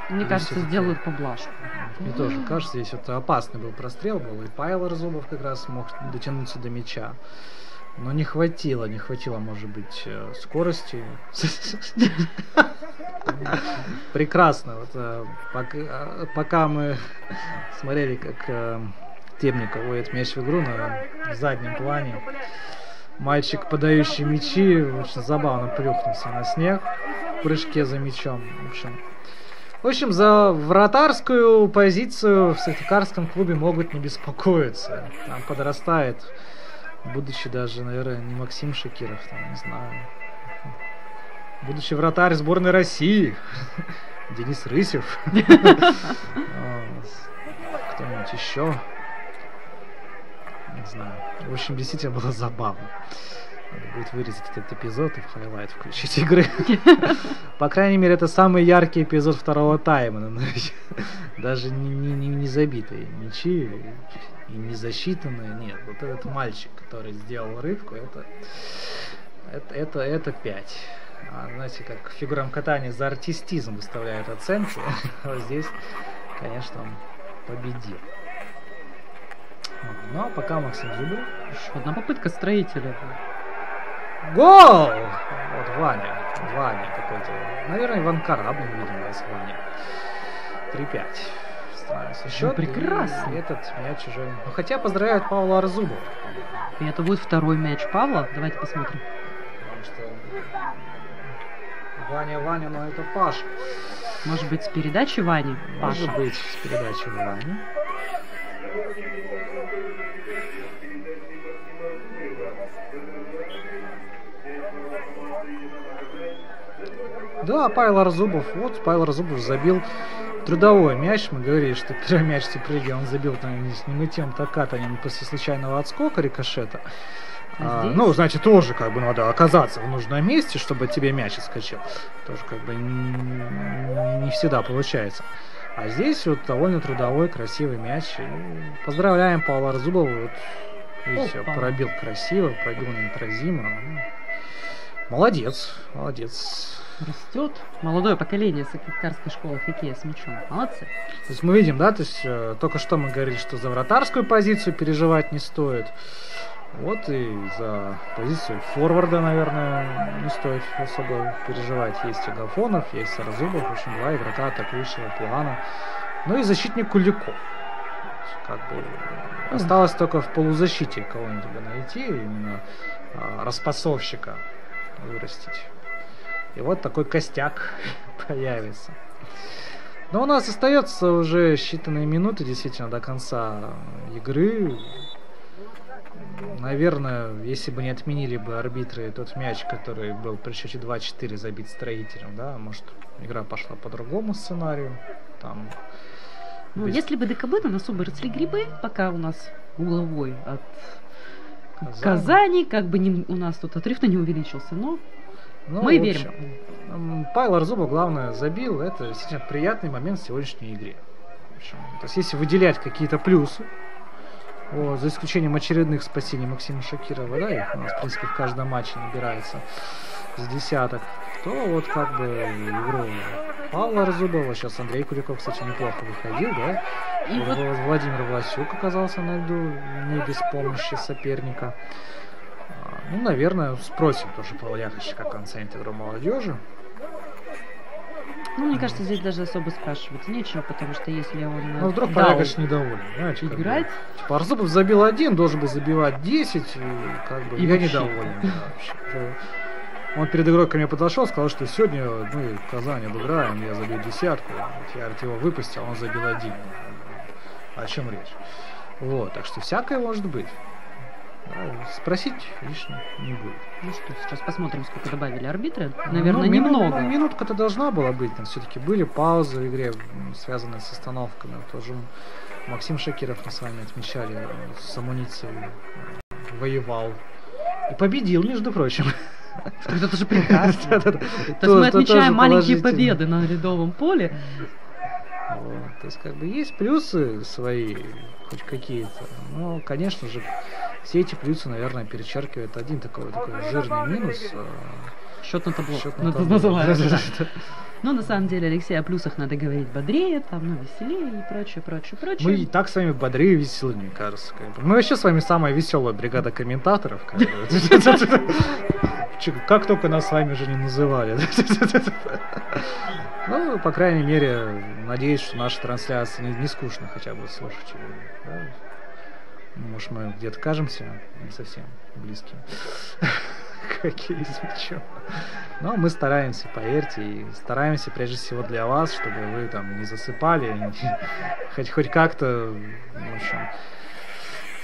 Мне кажется, сделают поблажку. Мне тоже кажется, здесь вот опасный был прострел был, и Павел Разубов как раз мог дотянуться до мяча. Но не хватило, может быть, скорости. Прекрасно. Вот, пока мы смотрели, как Темников вводит мяч в игру на заднем плане, мальчик, подающий мячи, очень забавно плюхнулся на снег в прыжке за мячом. В общем, за вратарскую позицию в Сыктывкарском клубе могут не беспокоиться. Там подрастает, будучи даже, наверное, не Максим Шакиров, там, не знаю. Будучи вратарь сборной России, Денис Рысев. Кто-нибудь еще. Не знаю. В общем, действительно было забавно. Надо будет вырезать этот эпизод и в хайлайт включить игры. По крайней мере, это самый яркий эпизод второго тайма. Даже не забитые мячи и не засчитанные. Нет, вот этот мальчик, который сделал рыбку, это 5. Знаете, как фигурам катания за артистизм выставляют оценки. А здесь, конечно, он победил. Ну, а пока Максим Зубов. Одна попытка «Строителя». Гол! Вот Ваня какой-то. Наверное, Иван Кораблин, видимо, с Ваня. 3-5. Становится счет. Ну, прекрасно. Этот мяч уже... Ну, хотя поздравляют Павла Арзубова. И это будет второй мяч Павла. Давайте посмотрим. Потому что Ваня, но это Паша. Может быть, с передачи Вани? Паша. Может быть, с передачи Вани. Да, Павел Арзубов. Вот Павел Арзубов забил трудовой мяч. Мы говорили, что первый мяч в Супруге он забил там с немытьем катанием после случайного отскока рикошета. Ну, значит, тоже как бы надо оказаться в нужном месте, чтобы тебе мяч отскочил. Тоже как бы не всегда получается. А здесь вот довольно трудовой, красивый мяч. И поздравляем Павла Арзубова. Вот, видите, пробил красиво, пробил неотразимо. Молодец. Растет молодое поколение Сыктывкарской школы хоккея с мячом. Молодцы. То есть мы видим, да, то есть только что мы говорили, что за вратарскую позицию переживать не стоит. Вот и за позицию форварда, наверное, не стоит особо переживать. Есть Агафонов, есть Саразубов, в общем, два игрока атакующего плана. Ну и защитник Куликов. Как бы осталось только в полузащите кого-нибудь найти, именно распасовщика вырастить. И вот такой костяк появится. Но у нас остается уже считанные минуты действительно до конца игры. Наверное, если бы не отменили бы арбитры тот мяч, который был при счете 2-4 забит Строителем, да, может, игра пошла по другому сценарию. Там ну, если бы ДКБ на носу бы росли грибы, пока у нас угловой от Казани, как бы у нас тут отрыв-то не увеличился, но мы верим. Павел Арзубов, главное, забил. Это действительно приятный момент в сегодняшней игре. В общем, то есть, если выделять какие-то плюсы, вот, за исключением очередных спасений Максима Шакирова, да, их у нас, в принципе, в каждом матче набирается с десяток, то вот как бы игру Павла Арзубова, сейчас Андрей Куликов, кстати, неплохо выходил, да, и вот Владимир Власюк оказался на льду не без помощи соперника. Ну, наверное, спросим тоже Павла Яковлевича, как он ценит игру молодежи. Ну, мне кажется, здесь даже особо спрашивать нечего, потому что если он ну, вдруг Павел Яковлевич недоволен, знаете, играть. Типа, Арзубов забил 1, должен был забивать 10, и как бы я недоволен. Он перед игрой ко мне подошел, сказал, что сегодня мы в Казани обыграем, я забил 10, я его выпустил, он забил 1. О чем речь? Вот, так что всякое может быть. Спросить лишнего не будет. Ну что, сейчас посмотрим, сколько добавили арбитры. Наверное, немного. Минутка-то должна была быть. Все-таки были паузы в игре, связанные с остановками. Тоже Максим Шакиров, мы с вами отмечали, с амуницией воевал. И победил, между прочим. Это тоже прекрасно. То есть мы отмечаем маленькие победы на ледовом поле. То есть, как бы, есть плюсы свои, хоть какие-то. Но, конечно же, все эти плюсы, наверное, перечеркивает один такой жирный минус. Счет на табло. Называется. Ну, на самом деле, Алексей, о плюсах надо говорить бодрее, там, ну, веселее и прочее. Мы и так с вами бодрее и веселые, мне кажется. Мы вообще с вами самая веселая бригада комментаторов. Как только нас с вами уже не называли. Ну, по крайней мере, надеюсь, что наша трансляция не скучно хотя бы слушать. Да? Может, мы где-то кажемся не совсем близким. Какие смешно. Но мы стараемся, поверьте, и стараемся прежде всего для вас, чтобы вы там не засыпали, хоть как-то, в общем,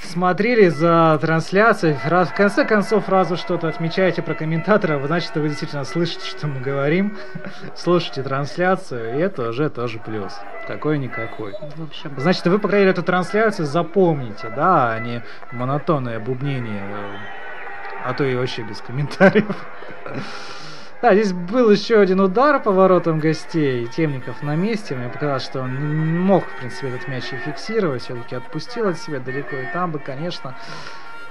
смотрели за трансляцией. В конце концов, разу что-то отмечаете про комментаторов, значит, вы действительно слышите, что мы говорим, слушаете трансляцию, и это уже тоже плюс. Какой-никакой. Значит, вы, по крайней мере, эту трансляцию запомните, да, а не монотонное бубнение, а то и вообще без комментариев. Да, здесь был еще один удар по воротам гостей. Темников на месте. Мне показалось, что он не мог, в принципе, этот мяч и фиксировать. Все-таки отпустил от себя далеко. И там бы, конечно,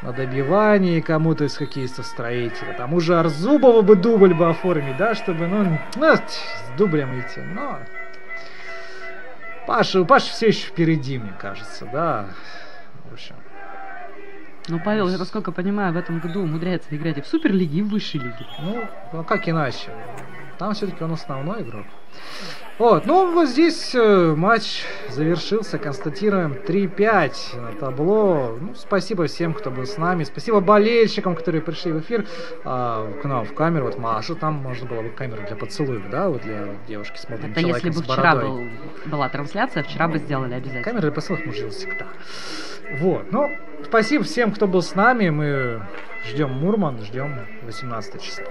на добивании кому-то из хоккеистов Строителя. Тому же Арзубову бы дубль бы оформить, да, чтобы, ну с дублем идти. Но Паша все еще впереди, мне кажется, да. В общем. Ну, Павел, я, насколько понимаю, в этом году умудряется играть и в Суперлиге, и в Высшей лиге. Ну как иначе? Там все-таки он основной игрок. Вот, ну вот здесь матч завершился, констатируем 3-5 на табло. Ну, спасибо всем, кто был с нами, спасибо болельщикам, которые пришли в эфир к нам в камеру. Вот Маша, там можно было бы камеру для поцелуев, да, вот для девушки с молодым человеком. Это если бы вчера была трансляция, вчера бы сделали обязательно. Камера для поцелуев можно делать всегда. Вот, ну, спасибо всем, кто был с нами. Мы ждем Мурман, ждем 18 числа.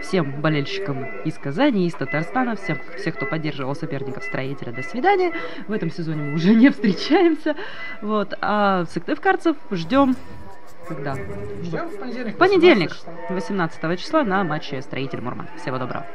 Всем болельщикам из Казани, из Татарстана, всех, кто поддерживал соперников Строителя, до свидания. В этом сезоне мы уже не встречаемся. Вот. А сыктывкарцев ждем когда? Ждем в понедельник. В понедельник, 18 числа на матче Строитель Мурман. Всего доброго.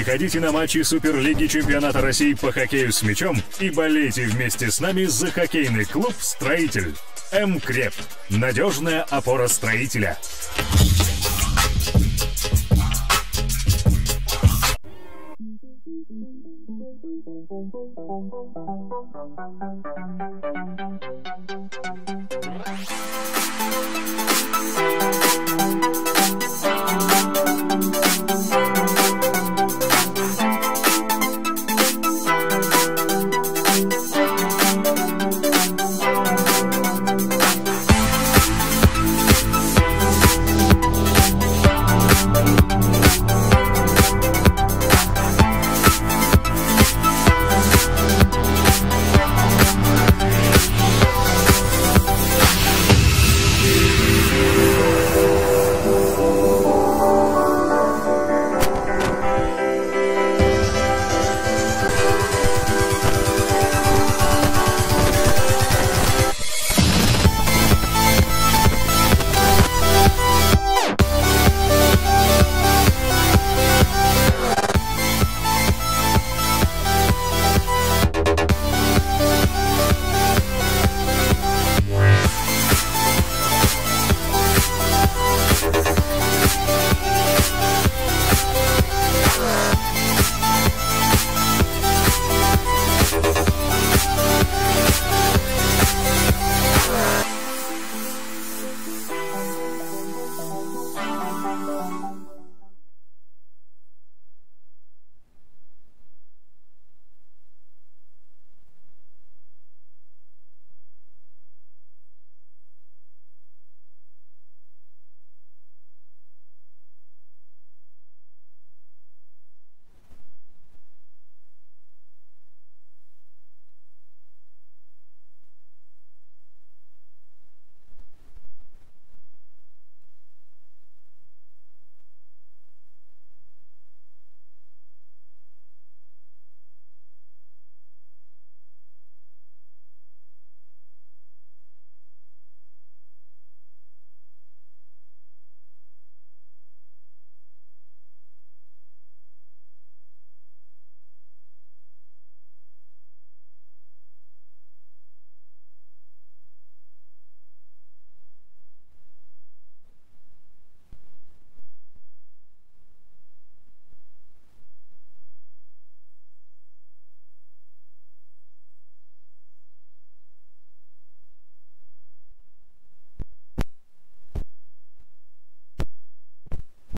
Приходите на матчи Суперлиги Чемпионата России по хоккею с мячом и болейте вместе с нами за хоккейный клуб «Строитель». МКреп. Надежная опора строителя.